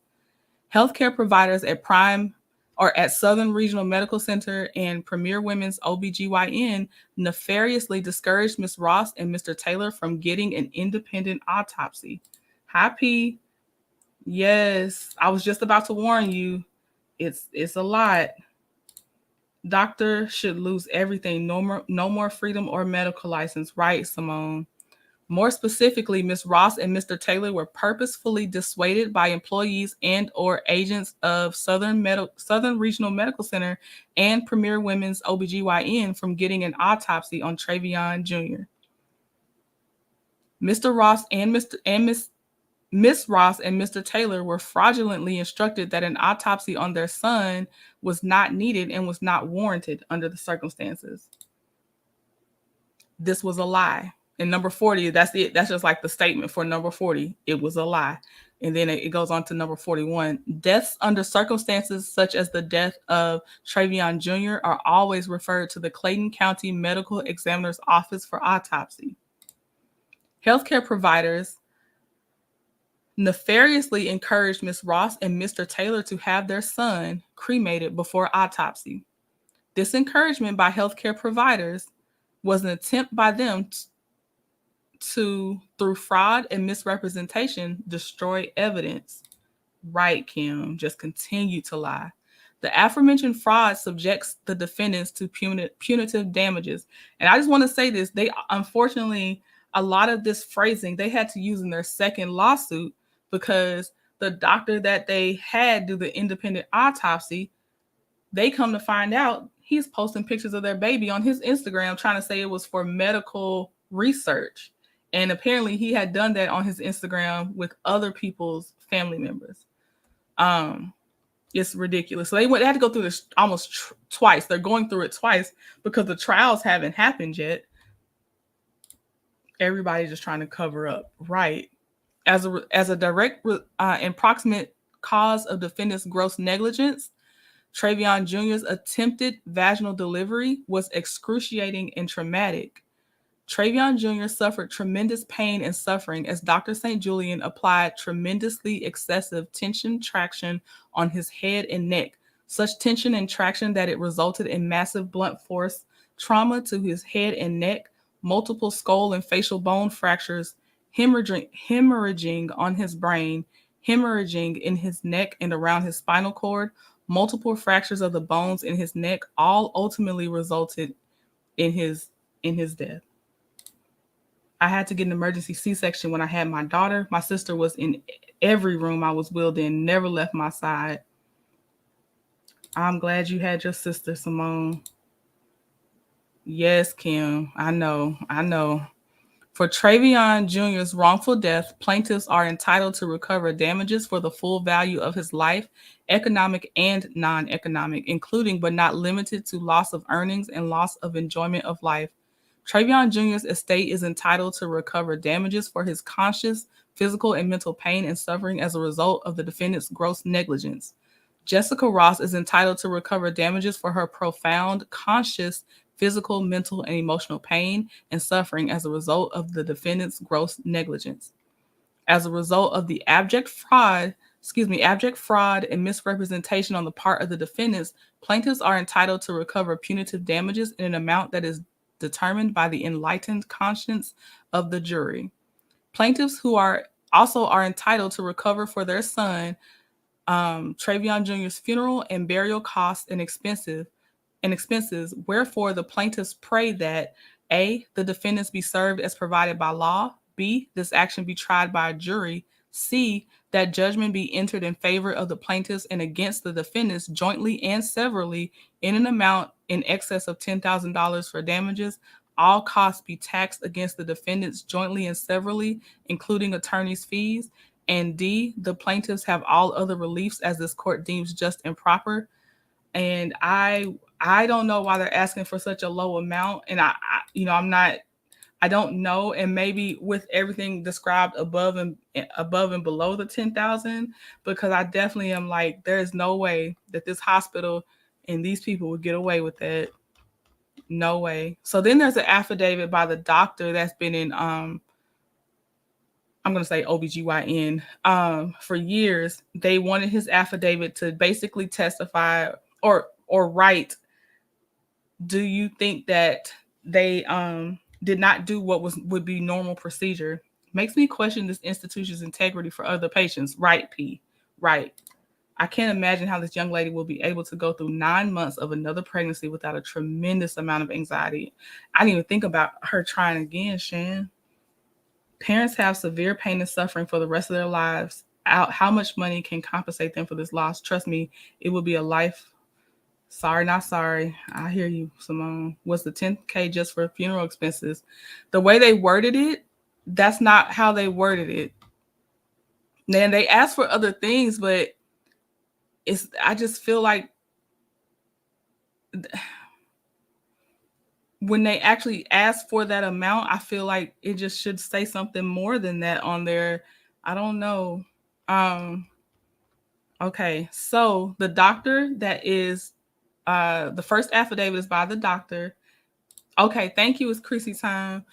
Healthcare providers at Southern Regional Medical Center and Premier Women's OBGYN nefariously discouraged Ms. Ross and Mr. Taylor from getting an independent autopsy. Hi, P. Yes, I was just about to warn you. It's a lot. Doctor should lose everything. No more freedom or medical license. Right, Simone? More specifically, Ms. Ross and Mr. Taylor were purposefully dissuaded by employees and or agents of Southern Regional Medical Center and Premier Women's OBGYN from getting an autopsy on Travion Jr. Ms. Ross and Mr. Taylor were fraudulently instructed that an autopsy on their son was not needed and was not warranted under the circumstances. This was a lie. And number 40, that's it. That's just like the statement for number 40. It was a lie. And then it goes on to number 41. Deaths under circumstances such as the death of Travion Jr. are always referred to the Clayton County Medical Examiner's Office for autopsy. Healthcare providers nefariously encouraged Ms. Ross and Mr. Taylor to have their son cremated before autopsy. This encouragement by healthcare providers was an attempt by them to, through fraud and misrepresentation, destroy evidence. Right, Kim, just continue to lie. The aforementioned fraud subjects the defendants to punitive damages. And I just want to say this, unfortunately, a lot of this phrasing they had to use in their second lawsuit because the doctor that they had do the independent autopsy, they come to find out he's posting pictures of their baby on his Instagram trying to say it was for medical research. And apparently he had done that on his Instagram with other people's family members. It's ridiculous. So they had to go through this almost twice. They're going through it twice because the trials haven't happened yet. Everybody's just trying to cover up, right? As a direct and proximate cause of defendant's gross negligence, Travion Jr.'s attempted vaginal delivery was excruciating and traumatic. Travion Jr. suffered tremendous pain and suffering as Dr. St. Julian applied tremendously excessive tension traction on his head and neck, such tension and traction that it resulted in massive blunt force trauma to his head and neck, multiple skull and facial bone fractures, hemorrhaging on his brain, hemorrhaging in his neck and around his spinal cord, multiple fractures of the bones in his neck, all ultimately resulted in his death. I had to get an emergency C-section when I had my daughter. My sister was in every room I was willed in, never left my side. I'm glad you had your sister, Simone. Yes, Kim. I know. For Travion Jr.'s wrongful death, plaintiffs are entitled to recover damages for the full value of his life, economic and non-economic, including but not limited to loss of earnings and loss of enjoyment of life. Travion Jr.'s estate is entitled to recover damages for his conscious, physical, and mental pain and suffering as a result of the defendant's gross negligence. Jessica Ross is entitled to recover damages for her profound, conscious, physical, mental, and emotional pain and suffering as a result of the defendant's gross negligence. As a result of the abject fraud and misrepresentation on the part of the defendants, plaintiffs are entitled to recover punitive damages in an amount that is determined by the enlightened conscience of the jury. Plaintiffs who are entitled to recover for their son, Travion Jr.'s funeral and burial costs and expenses, wherefore the plaintiffs pray that A, the defendants be served as provided by law, B, this action be tried by a jury, C, that judgment be entered in favor of the plaintiffs and against the defendants jointly and severally in an amount in excess of $10,000 for damages, all costs be taxed against the defendants jointly and severally, including attorney's fees, and D, the plaintiffs have all other reliefs as this court deems just and proper. And I don't know why they're asking for such a low amount. And I don't know. And maybe with everything described above and below the 10,000, because I definitely am like, there's no way that this hospital and these people would get away with that. No way. So then there's an affidavit by the doctor that's been in, I'm going to say OBGYN, for years. They wanted his affidavit to basically testify or write, do you think that they did not do what would be normal procedure? Makes me question this institution's integrity for other patients. Right, P. Right. I can't imagine how this young lady will be able to go through 9 months of another pregnancy without a tremendous amount of anxiety. I didn't even think about her trying again, Shan. Parents have severe pain and suffering for the rest of their lives. How much money can compensate them for this loss? Trust me, it will be a life. Sorry, not sorry. I hear you, Simone. Was the $10K just for funeral expenses? The way they worded it, that's not how they worded it. Then they asked for other things, but I just feel like when they actually ask for that amount, I feel like it just should say something more than that on there. I don't know. Okay, so the doctor that is the first affidavit is by the doctor. Okay, thank you. It's ChrissyTyme.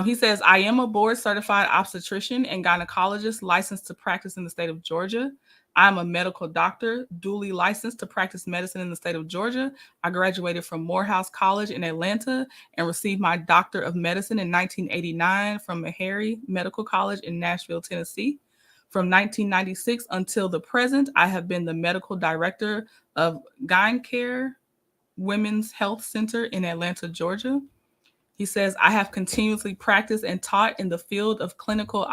He says, I am a board certified obstetrician and gynecologist licensed to practice in the state of Georgia. I'm a medical doctor, duly licensed to practice medicine in the state of Georgia. I graduated from Morehouse College in Atlanta and received my Doctor of Medicine in 1989 from Meharry Medical College in Nashville, Tennessee. From 1996 until the present, I have been the medical director of GynCare Women's Health Center in Atlanta, Georgia. He says, I have continuously practiced and taught in the field of clinical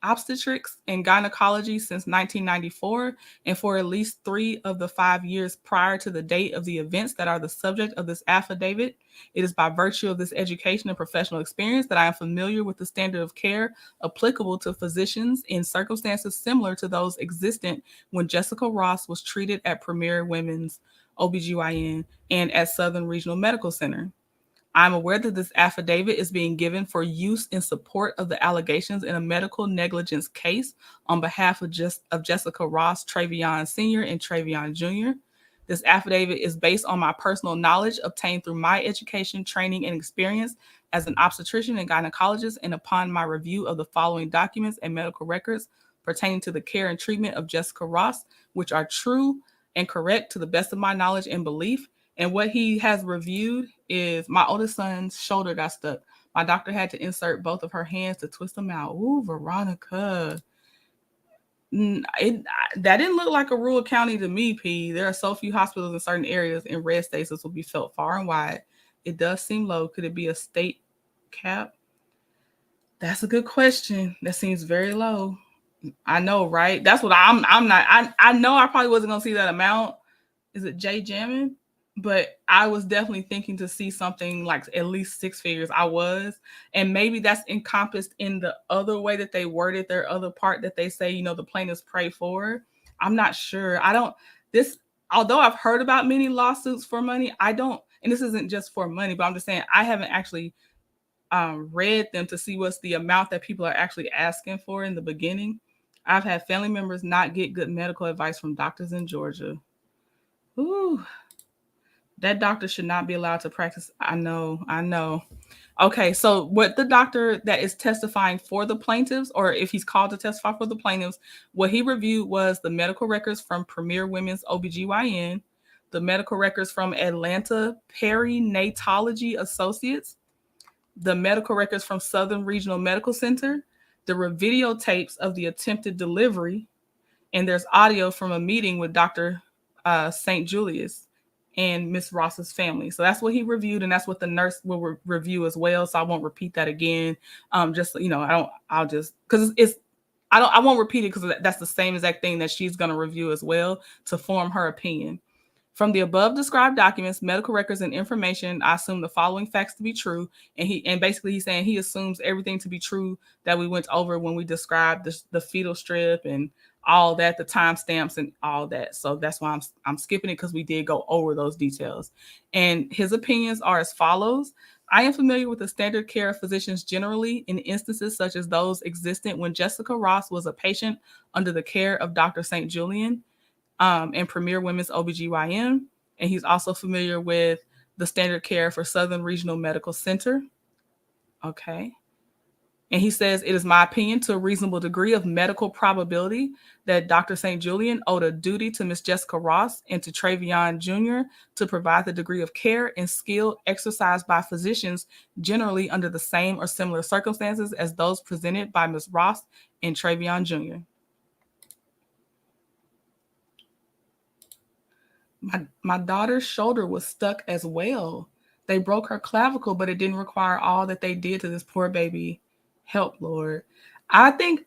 obstetrics and gynecology since 1994, and for at least 3 of the 5 years prior to the date of the events that are the subject of this affidavit. It is by virtue of this education and professional experience that I am familiar with the standard of care applicable to physicians in circumstances similar to those existent when Jessica Ross was treated at Premier Women's OBGYN and at Southern Regional Medical Center. I'm aware that this affidavit is being given for use in support of the allegations in a medical negligence case on behalf of Jessica Ross, Travion Sr. and Travion Jr. This affidavit is based on my personal knowledge obtained through my education, training, and experience as an obstetrician and gynecologist, and upon my review of the following documents and medical records pertaining to the care and treatment of Jessica Ross, which are true and correct to the best of my knowledge and belief. And what he has reviewed is my oldest son's shoulder got stuck. My doctor had to insert both of her hands to twist them out. Ooh, Veronica. That didn't look like a rural county to me, P. There are so few hospitals in certain areas in red states this will be felt far and wide. It does seem low. Could it be a state cap? That's a good question. That seems very low. I know, right? That's what I'm not. I know I probably wasn't gonna see that amount. Is it Jay Jamming? But I was definitely thinking to see something like at least six figures. I was. And maybe that's encompassed in the other way that they worded their other part that they say, the plaintiffs pray for. I'm not sure. Although I've heard about many lawsuits for money, I don't, and this isn't just for money, but I'm just saying I haven't actually read them to see what's the amount that people are actually asking for in the beginning. I've had family members not get good medical advice from doctors in Georgia. Ooh, that doctor should not be allowed to practice. I know. Okay, so what the doctor that is testifying for the plaintiffs, or if he's called to testify for the plaintiffs, what he reviewed was the medical records from Premier Women's OBGYN, the medical records from Atlanta Perinatology Associates, the medical records from Southern Regional Medical Center, the videotapes of the attempted delivery, and there's audio from a meeting with Dr. St. Julius and Miss Ross's family. So that's what he reviewed, and that's what the nurse will review as well. So I won't repeat that again. I won't repeat it because that's the same exact thing that she's going to review as well to form her opinion. From the above described documents, medical records, and information, I assume the following facts to be true. And basically he's saying he assumes everything to be true that we went over when we described the fetal strip and all that, the timestamps and all that. So that's why I'm skipping it, because we did go over those details. And his opinions are as follows. I am familiar with the standard care of physicians generally in instances such as those existent when Jessica Ross was a patient under the care of Dr. St. Julian. And Premier Women's OBGYN. And he's also familiar with the standard care for Southern Regional Medical Center. Okay. And he says, it is my opinion to a reasonable degree of medical probability that Dr. St. Julian owed a duty to Miss Jessica Ross and to Travion Jr. to provide the degree of care and skill exercised by physicians generally under the same or similar circumstances as those presented by Miss Ross and Travion Jr. My daughter's shoulder was stuck as well. They broke her clavicle, but it didn't require all that they did to this poor baby. Help, Lord. I think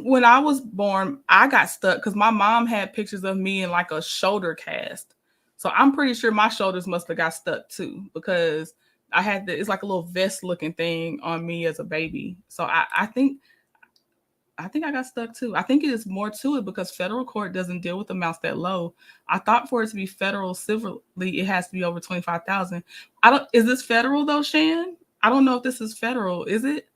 when I was born, I got stuck because my mom had pictures of me in like a shoulder cast. So I'm pretty sure my shoulders must have got stuck too, because I had it's like a little vest looking thing on me as a baby. So I think I got stuck too. I think it is more to it because federal court doesn't deal with amounts that low. I thought for it to be federal civilly, it has to be over 25,000. Is this federal though, Shan? I don't know if this is federal. Is it?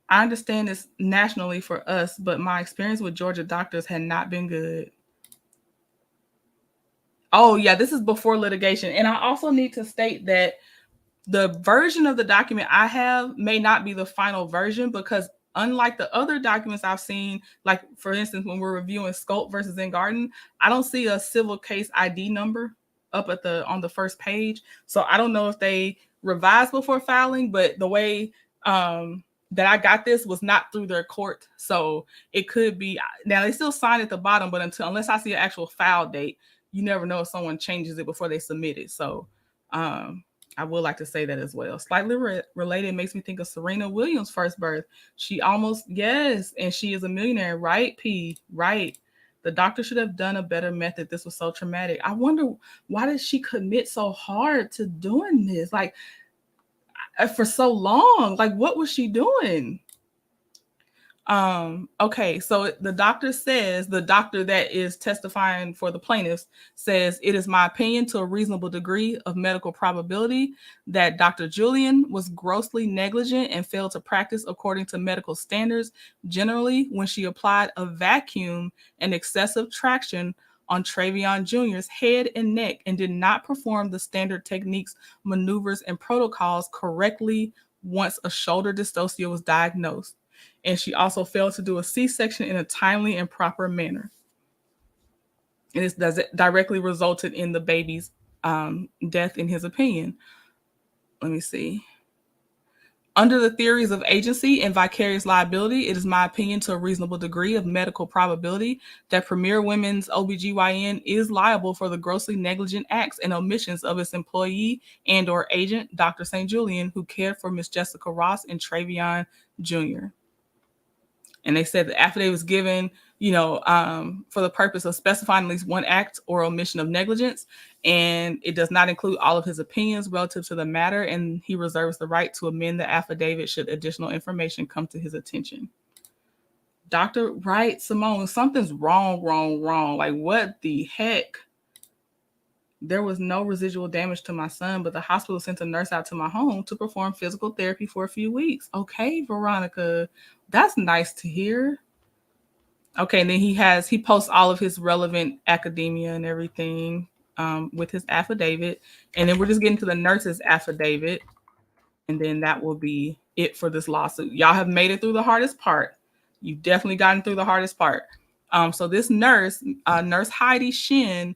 I understand it's nationally for us, but my experience with Georgia doctors had not been good. Oh yeah, this is before litigation. And I also need to state that the version of the document I have may not be the final version, because unlike the other documents I've seen, like for instance, when we're reviewing Scope versus Garden, I don't see a civil case ID number up on the first page. So I don't know if they revised before filing, but the way that I got this was not through their court. So it could be, now they still sign at the bottom, but unless I see an actual file date, you never know if someone changes it before they submit it. So I would like to say that as well. Slightly related makes me think of Serena Williams' first birth. Yes, and she is a millionaire, right, P? Right. The doctor should have done a better method. This was so traumatic. I wonder, why did she commit so hard to doing this? Like, for so long? Like, what was she doing? Okay, so the doctor that is testifying for the plaintiffs says, it is my opinion to a reasonable degree of medical probability that Dr. Julian was grossly negligent and failed to practice according to medical standards generally when she applied a vacuum and excessive traction on Travion Jr.'s head and neck and did not perform the standard techniques, maneuvers, and protocols correctly once a shoulder dystocia was diagnosed. And she also failed to do a C-section in a timely and proper manner. And this directly resulted in the baby's death, in his opinion. Let me see. Under the theories of agency and vicarious liability, it is my opinion to a reasonable degree of medical probability that Premier Women's OBGYN is liable for the grossly negligent acts and omissions of its employee and or agent, Dr. St. Julian, who cared for Miss Jessica Ross and Travion Jr. And they said the affidavit was given, for the purpose of specifying at least one act or omission of negligence, and it does not include all of his opinions relative to the matter, and he reserves the right to amend the affidavit should additional information come to his attention. Dr. Wright, Simone, something's wrong. Like, what the heck? There was no residual damage to my son, but the hospital sent a nurse out to my home to perform physical therapy for a few weeks. Okay, Veronica, that's nice to hear. Okay, and then he posts all of his relevant academia and everything with his affidavit. And then we're just getting to the nurse's affidavit. And then that will be it for this lawsuit. Y'all have made it through the hardest part. You've definitely gotten through the hardest part. So this nurse, Nurse Heidi Shan,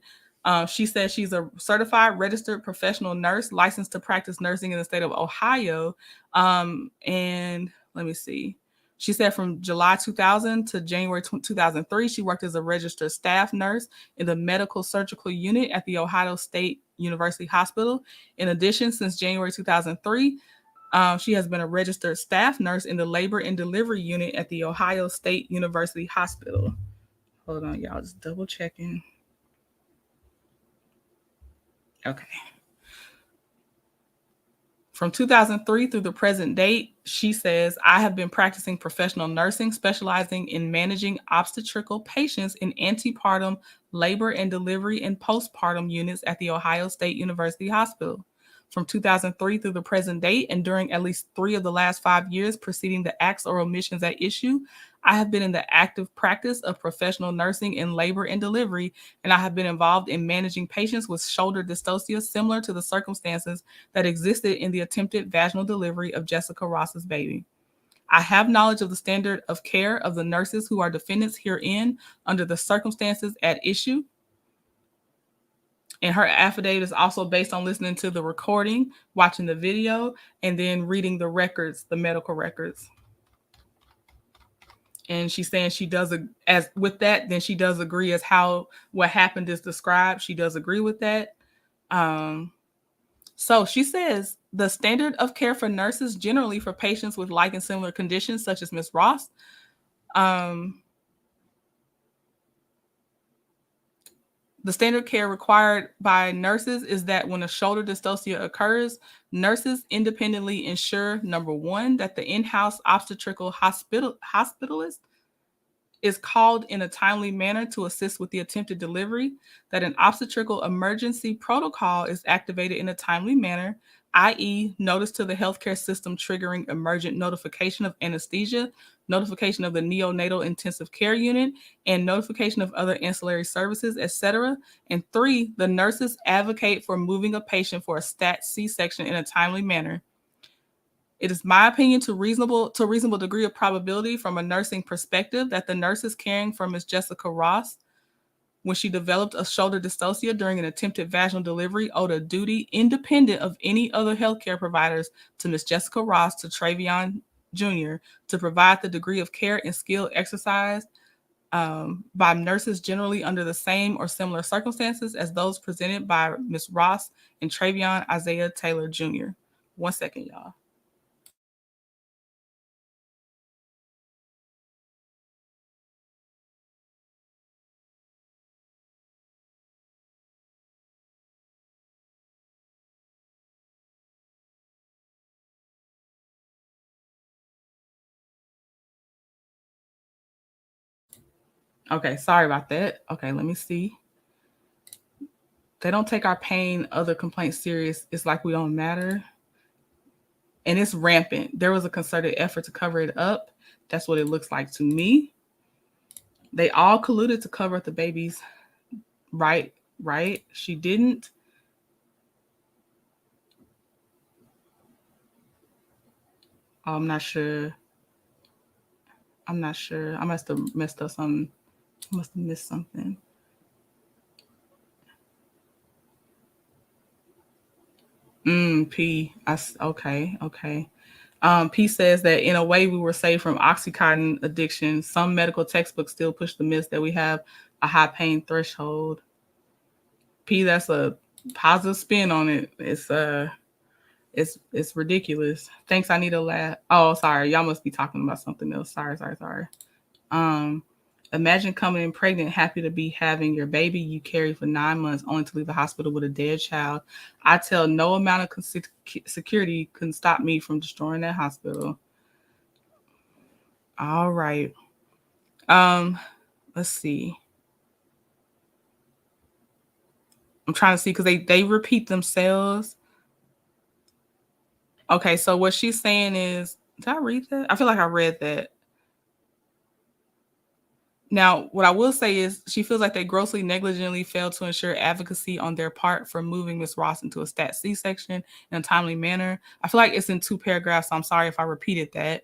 she says she's a certified registered professional nurse licensed to practice nursing in the state of Ohio. And let me see. She said from July 2000 to January 2003, she worked as a registered staff nurse in the medical surgical unit at the Ohio State University Hospital. In addition, since January 2003, she has been a registered staff nurse in the labor and delivery unit at the Ohio State University Hospital. Hold on, y'all, just double checking. Okay. From 2003 through the present date, she says, I have been practicing professional nursing, specializing in managing obstetrical patients in antepartum, labor and delivery, and postpartum units at the Ohio State University Hospital. From 2003 through the present date, and during at least 3 of the last 5 years preceding the acts or omissions at issue, I have been in the active practice of professional nursing in labor and delivery, and I have been involved in managing patients with shoulder dystocia similar to the circumstances that existed in the attempted vaginal delivery of Jessica Ross's baby. I have knowledge of the standard of care of the nurses who are defendants herein under the circumstances at issue. And her affidavit is also based on listening to the recording, watching the video, and then reading the records, the medical records. And she's saying she does, as with that, then she does agree as how what happened is described. She does agree with that. So she says the standard of care for nurses generally for patients with like and similar conditions, such as Ms. Ross, the standard care required by nurses is that when a shoulder dystocia occurs, nurses independently ensure, number one, that the in-house obstetrical hospitalist is called in a timely manner to assist with the attempted delivery, that an obstetrical emergency protocol is activated in a timely manner, i.e. notice to the healthcare system triggering emergent notification of anesthesia, notification of the neonatal intensive care unit, and notification of other ancillary services, etc. And 3, the nurses advocate for moving a patient for a stat C-section in a timely manner. It is my opinion to a reasonable degree of probability from a nursing perspective that the nurses caring for Ms. Jessica Ross, when she developed a shoulder dystocia during an attempted vaginal delivery, owed a duty independent of any other healthcare providers to Ms. Jessica Ross, to Travion Jr., to provide the degree of care and skill exercised by nurses generally under the same or similar circumstances as those presented by Ms. Ross and Travion Isaiah Taylor Jr. 1 second, y'all. Okay, sorry about that. Okay, let me see. They don't take our pain, other complaints serious. It's like we don't matter. And it's rampant. There was a concerted effort to cover it up. That's what it looks like to me. They all colluded to cover up the babies. Right? She didn't. Oh, I'm not sure. I must have messed up something. I must have missed something. P. Okay. P says that in a way we were saved from Oxycontin addiction. Some medical textbooks still push the myth that we have a high pain threshold. P, that's a positive spin on it. It's ridiculous. Thanks, I need a laugh. Oh, sorry. Y'all must be talking about something else. Sorry. Imagine coming in pregnant, happy to be having your baby you carry for 9 months, only to leave the hospital with a dead child. I tell no amount of security can stop me from destroying that hospital. All right. Let's see. I'm trying to see because they repeat themselves. Okay, so what she's saying is, did I read that? I feel like I read that. Now, what I will say is she feels like they grossly negligently failed to ensure advocacy on their part for moving Miss Ross into a stat C-section in a timely manner. I feel like it's in 2 paragraphs, so I'm sorry if I repeated that.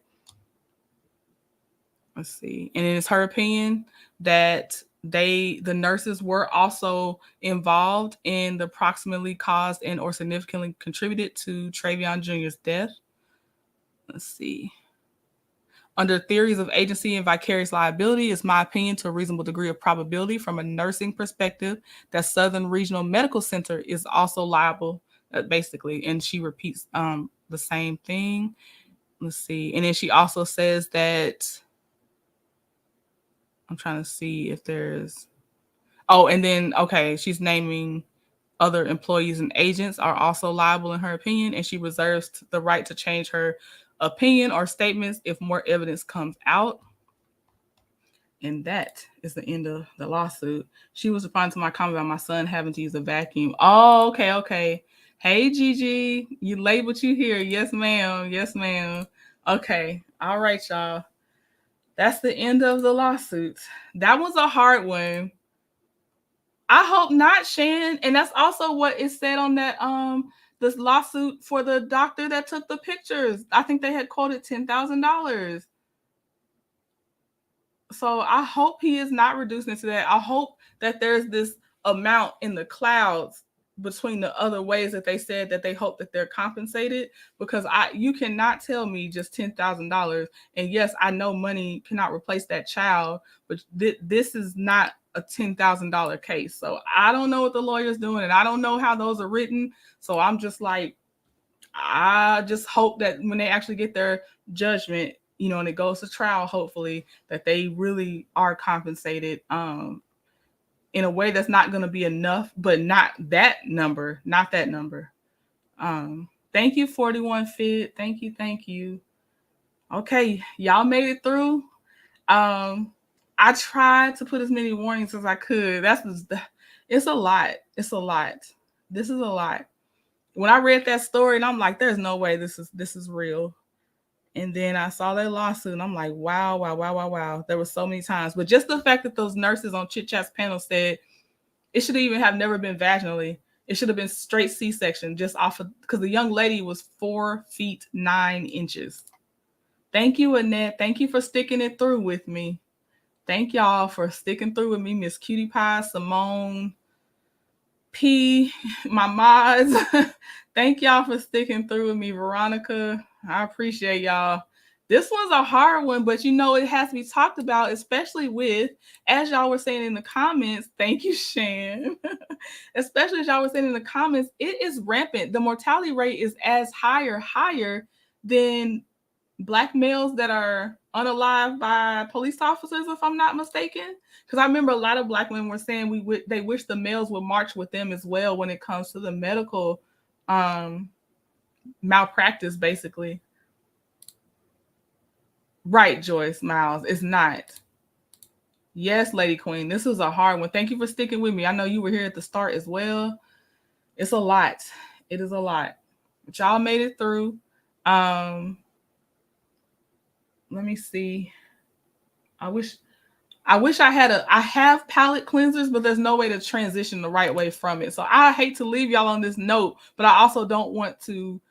Let's see. And it is her opinion that the nurses were also involved in the proximately caused and or significantly contributed to Travion Jr.'s death. Let's see. Under theories of agency and vicarious liability, it's my opinion to a reasonable degree of probability from a nursing perspective that Southern Regional Medical Center is also liable, basically. And she repeats the same thing. Let's see. And then she also says that, I'm trying to see if there's, and then, okay, she's naming other employees and agents are also liable in her opinion, and she reserves the right to change her opinion or statements if more evidence comes out. And that is the end of the lawsuit. She was responding to my comment about my son having to use a vacuum. Oh, okay. Hey, Gigi, you late, but you here. Yes, ma'am. Yes, ma'am. Okay. All right, y'all. That's the end of the lawsuit. That was a hard one. I hope not, Shan. And that's also what is said on that this lawsuit for the doctor that took the pictures. I think they had quoted $10,000. So I hope he is not reducing it to that. I hope that there's this amount in the clouds between the other ways that they said that they hope that they're compensated, because you cannot tell me just $10,000. And yes, I know money cannot replace that child, but this is not a $10,000 case. So I don't know what the lawyer's doing, and I don't know how those are written. So I'm just like, I just hope that when they actually get their judgment, and it goes to trial, hopefully, that they really are compensated in a way that's not going to be enough, but not that number. Thank you, 41 Fit. Thank you. Okay, y'all made it through. I tried to put as many warnings as I could. It's a lot. This is a lot. When I read that story, and I'm like, there's no way this is real. And then I saw that lawsuit, and I'm like, wow. There were so many times. But just the fact that those nurses on Chit Chat's panel said it should even have never been vaginally. It should have been straight C-section, just off of, because the young lady was 4 feet 9 inches. Thank you, Annette. Thank you for sticking it through with me. Thank y'all for sticking through with me, Miss Cutie Pie, Simone, P, my mods. Thank y'all for sticking through with me, Veronica. I appreciate y'all. This one's a hard one, but it has to be talked about, especially with, as y'all were saying in the comments, thank you, Shan. Especially as y'all were saying in the comments, it is rampant. The mortality rate is as higher than Black males that are unalived by police officers, if I'm not mistaken. Because I remember a lot of Black women were saying they wish the males would march with them as well when it comes to the medical malpractice, basically. Right, Joyce Miles, it's not. Yes, Lady Queen, this was a hard one. Thank you for sticking with me. I know you were here at the start as well. It's a lot. It is a lot. But y'all made it through. Let me see. I wish I have palate cleansers, but there's no way to transition the right way from it. So I hate to leave y'all on this note, but I also don't want to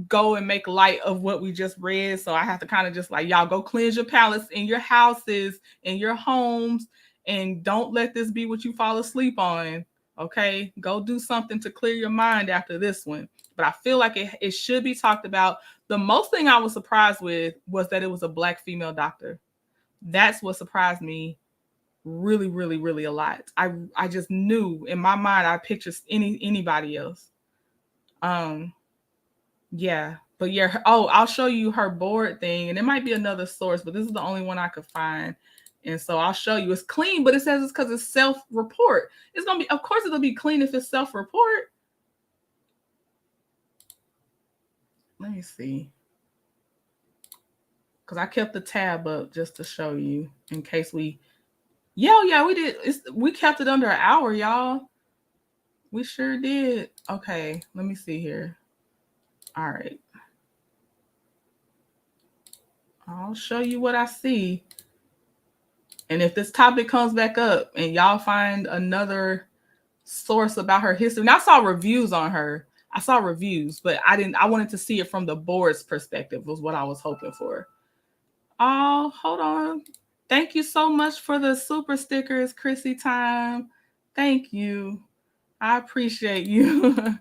go and make light of what we just read. So I have to kind of just like, y'all go cleanse your palates in your houses, in your homes, and don't let this be what you fall asleep on. Okay, go do something to clear your mind after this one. But I feel like it should be talked about. The most thing I was surprised with was that it was a Black female doctor. That's what surprised me really, really, really a lot. I just knew in my mind I pictured anybody else. Yeah, But yeah, I'll show you her board thing, and it might be another source, but this is the only one I could find. And so I'll show you. It's clean, but it says it's because it's self-report. It's gonna be, of course, it'll be clean if it's self-report. Let me see. Because I kept the tab up just to show you in case we. Yeah, we did. We kept it under an hour, y'all. We sure did. Okay, let me see here. All right. I'll show you what I see. And if this topic comes back up and y'all find another source about her history. Now I saw reviews on her. I saw reviews, but I wanted to see it from the board's perspective was what I was hoping for. Oh, hold on. Thank you so much for the super stickers, ChrissyTyme. Thank you. I appreciate you.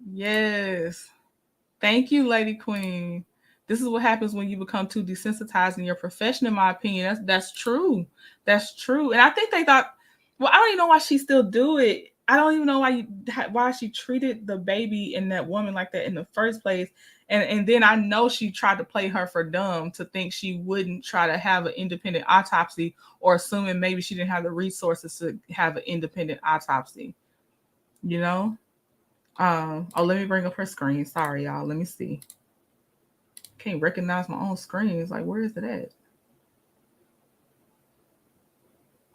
Yes. Thank you, Lady Queen. This is what happens when you become too desensitized in your profession, in my opinion. That's true. That's true. And I think they thought, well, I don't even know why she still do it. I don't even know why she treated the baby and that woman like that in the first place. And then I know she tried to play her for dumb to think she wouldn't try to have an independent autopsy, or assuming maybe she didn't have the resources to have an independent autopsy. You know? Let me bring up her screen. Sorry, y'all. Let me see. Can't recognize my own screen. It's like, where is it at?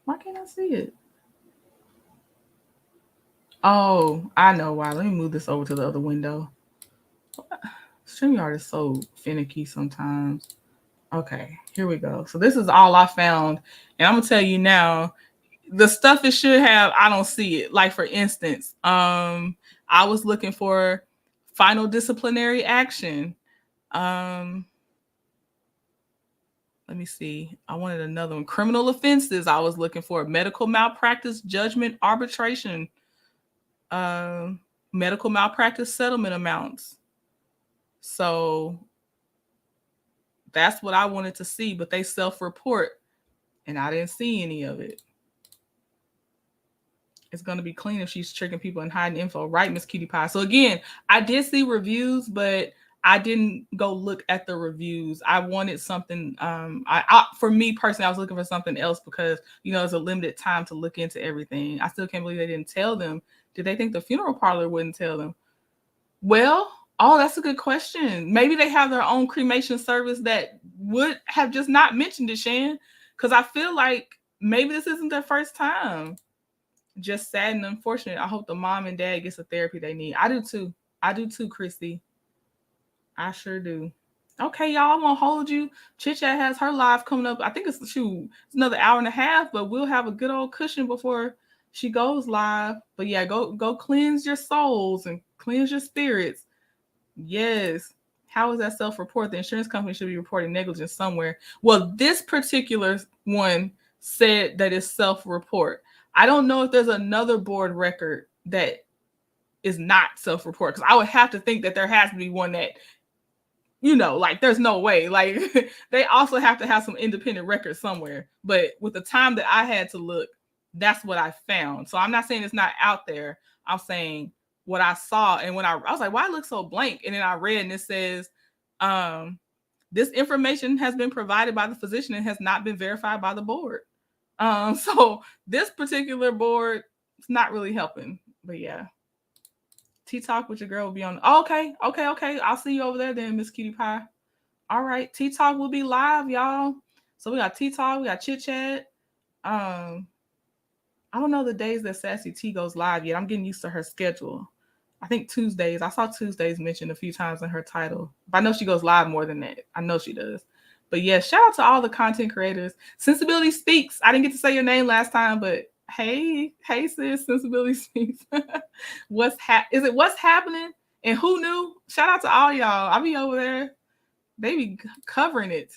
Why can't I see it? Oh, I know why. Let me move this over to the other window. StreamYard is so finicky sometimes. Okay, here we go. So this is all I found. And I'm going to tell you now, the stuff it should have, I don't see it. Like, for instance, I was looking for final disciplinary action. Let me see. I wanted another one. Criminal offenses. I was looking for medical malpractice, judgment, arbitration, medical malpractice settlement amounts. So that's what I wanted to see, but they self-report, and I didn't see any of it. It's going to be clean if she's tricking people and hiding info, right, Miss Cutie Pie? So again, I did see reviews, but I didn't go look at the reviews. I wanted something. For me personally, I was looking for something else because, there's a limited time to look into everything. I still can't believe they didn't tell them. Did they think the funeral parlor wouldn't tell them? Well, that's a good question. Maybe they have their own cremation service that would have just not mentioned it, Shan, because I feel like maybe this isn't their first time. Just sad and unfortunate. I hope the mom and dad gets the therapy they need. I do too, Christy. I sure do. Okay, y'all, I won't hold you. Chit Chat has her live coming up. I think it's another hour and a half, but we'll have a good old cushion before she goes live. But yeah, go cleanse your souls and cleanse your spirits. Yes. How is that self-report? The insurance company should be reporting negligence somewhere. Well, this particular one said that it's self-report. I don't know if there's another board record that is not self-report, because I would have to think that there has to be one that, like, there's no way. Like, they also have to have some independent records somewhere. But with the time that I had to look, that's what I found. So I'm not saying it's not out there. I'm saying what I saw. And when I was like, why it looks so blank? And then I read, and it says, this information has been provided by the physician and has not been verified by the board. So this particular board is not really helping. But yeah. Tea Talk with your girl will be on. Oh, okay. I'll see you over there then, Miss Cutie Pie. All right. Tea Talk will be live, y'all. So we got Tea Talk, we got Chit Chat. I don't know the days that Sassy T goes live yet. I'm getting used to her schedule. I think Tuesdays. I saw Tuesdays mentioned a few times in her title. But I know she goes live more than that. I know she does. But yeah, shout out to all the content creators. Sensibility Speaks. I didn't get to say your name last time, but hey sis, Sensibility Speaks. What's happening? And who knew? Shout out to all y'all. I'll be over there. They be covering it.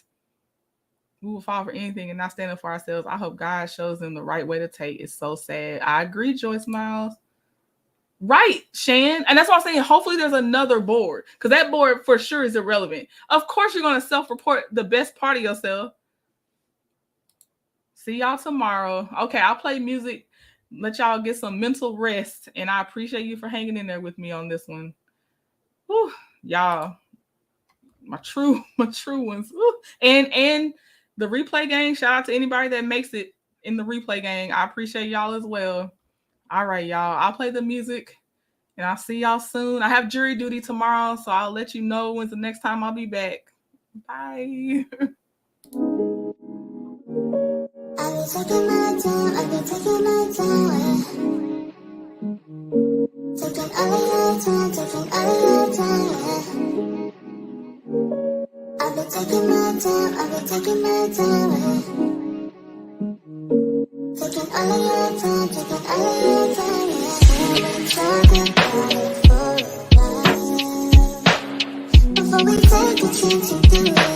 We will fall for anything and not stand up for ourselves. I hope God shows them the right way to take. It's so sad. I agree, Joyce Miles. Right, Shan. And that's why I'm saying hopefully there's another board, because that board for sure is irrelevant. Of course you're going to self-report the best part of yourself. See y'all tomorrow. Okay, I'll play music. Let y'all get some mental rest. And I appreciate you for hanging in there with me on this one. Whew. Y'all, my true ones. Ooh. And the replay gang, shout out to anybody that makes it in the replay gang. I appreciate y'all as well. All right, y'all. I'll play the music and I'll see y'all soon. I have jury duty tomorrow, so I'll let you know when's the next time I'll be back. Bye. I'll be taking my time, I'll be taking my time. Taking all of your time, taking all of your time. I'll be taking my time, I'll be taking my time. Taking all of your time, taking all of your time. We'll talk about it for a while before we take a chance to do it.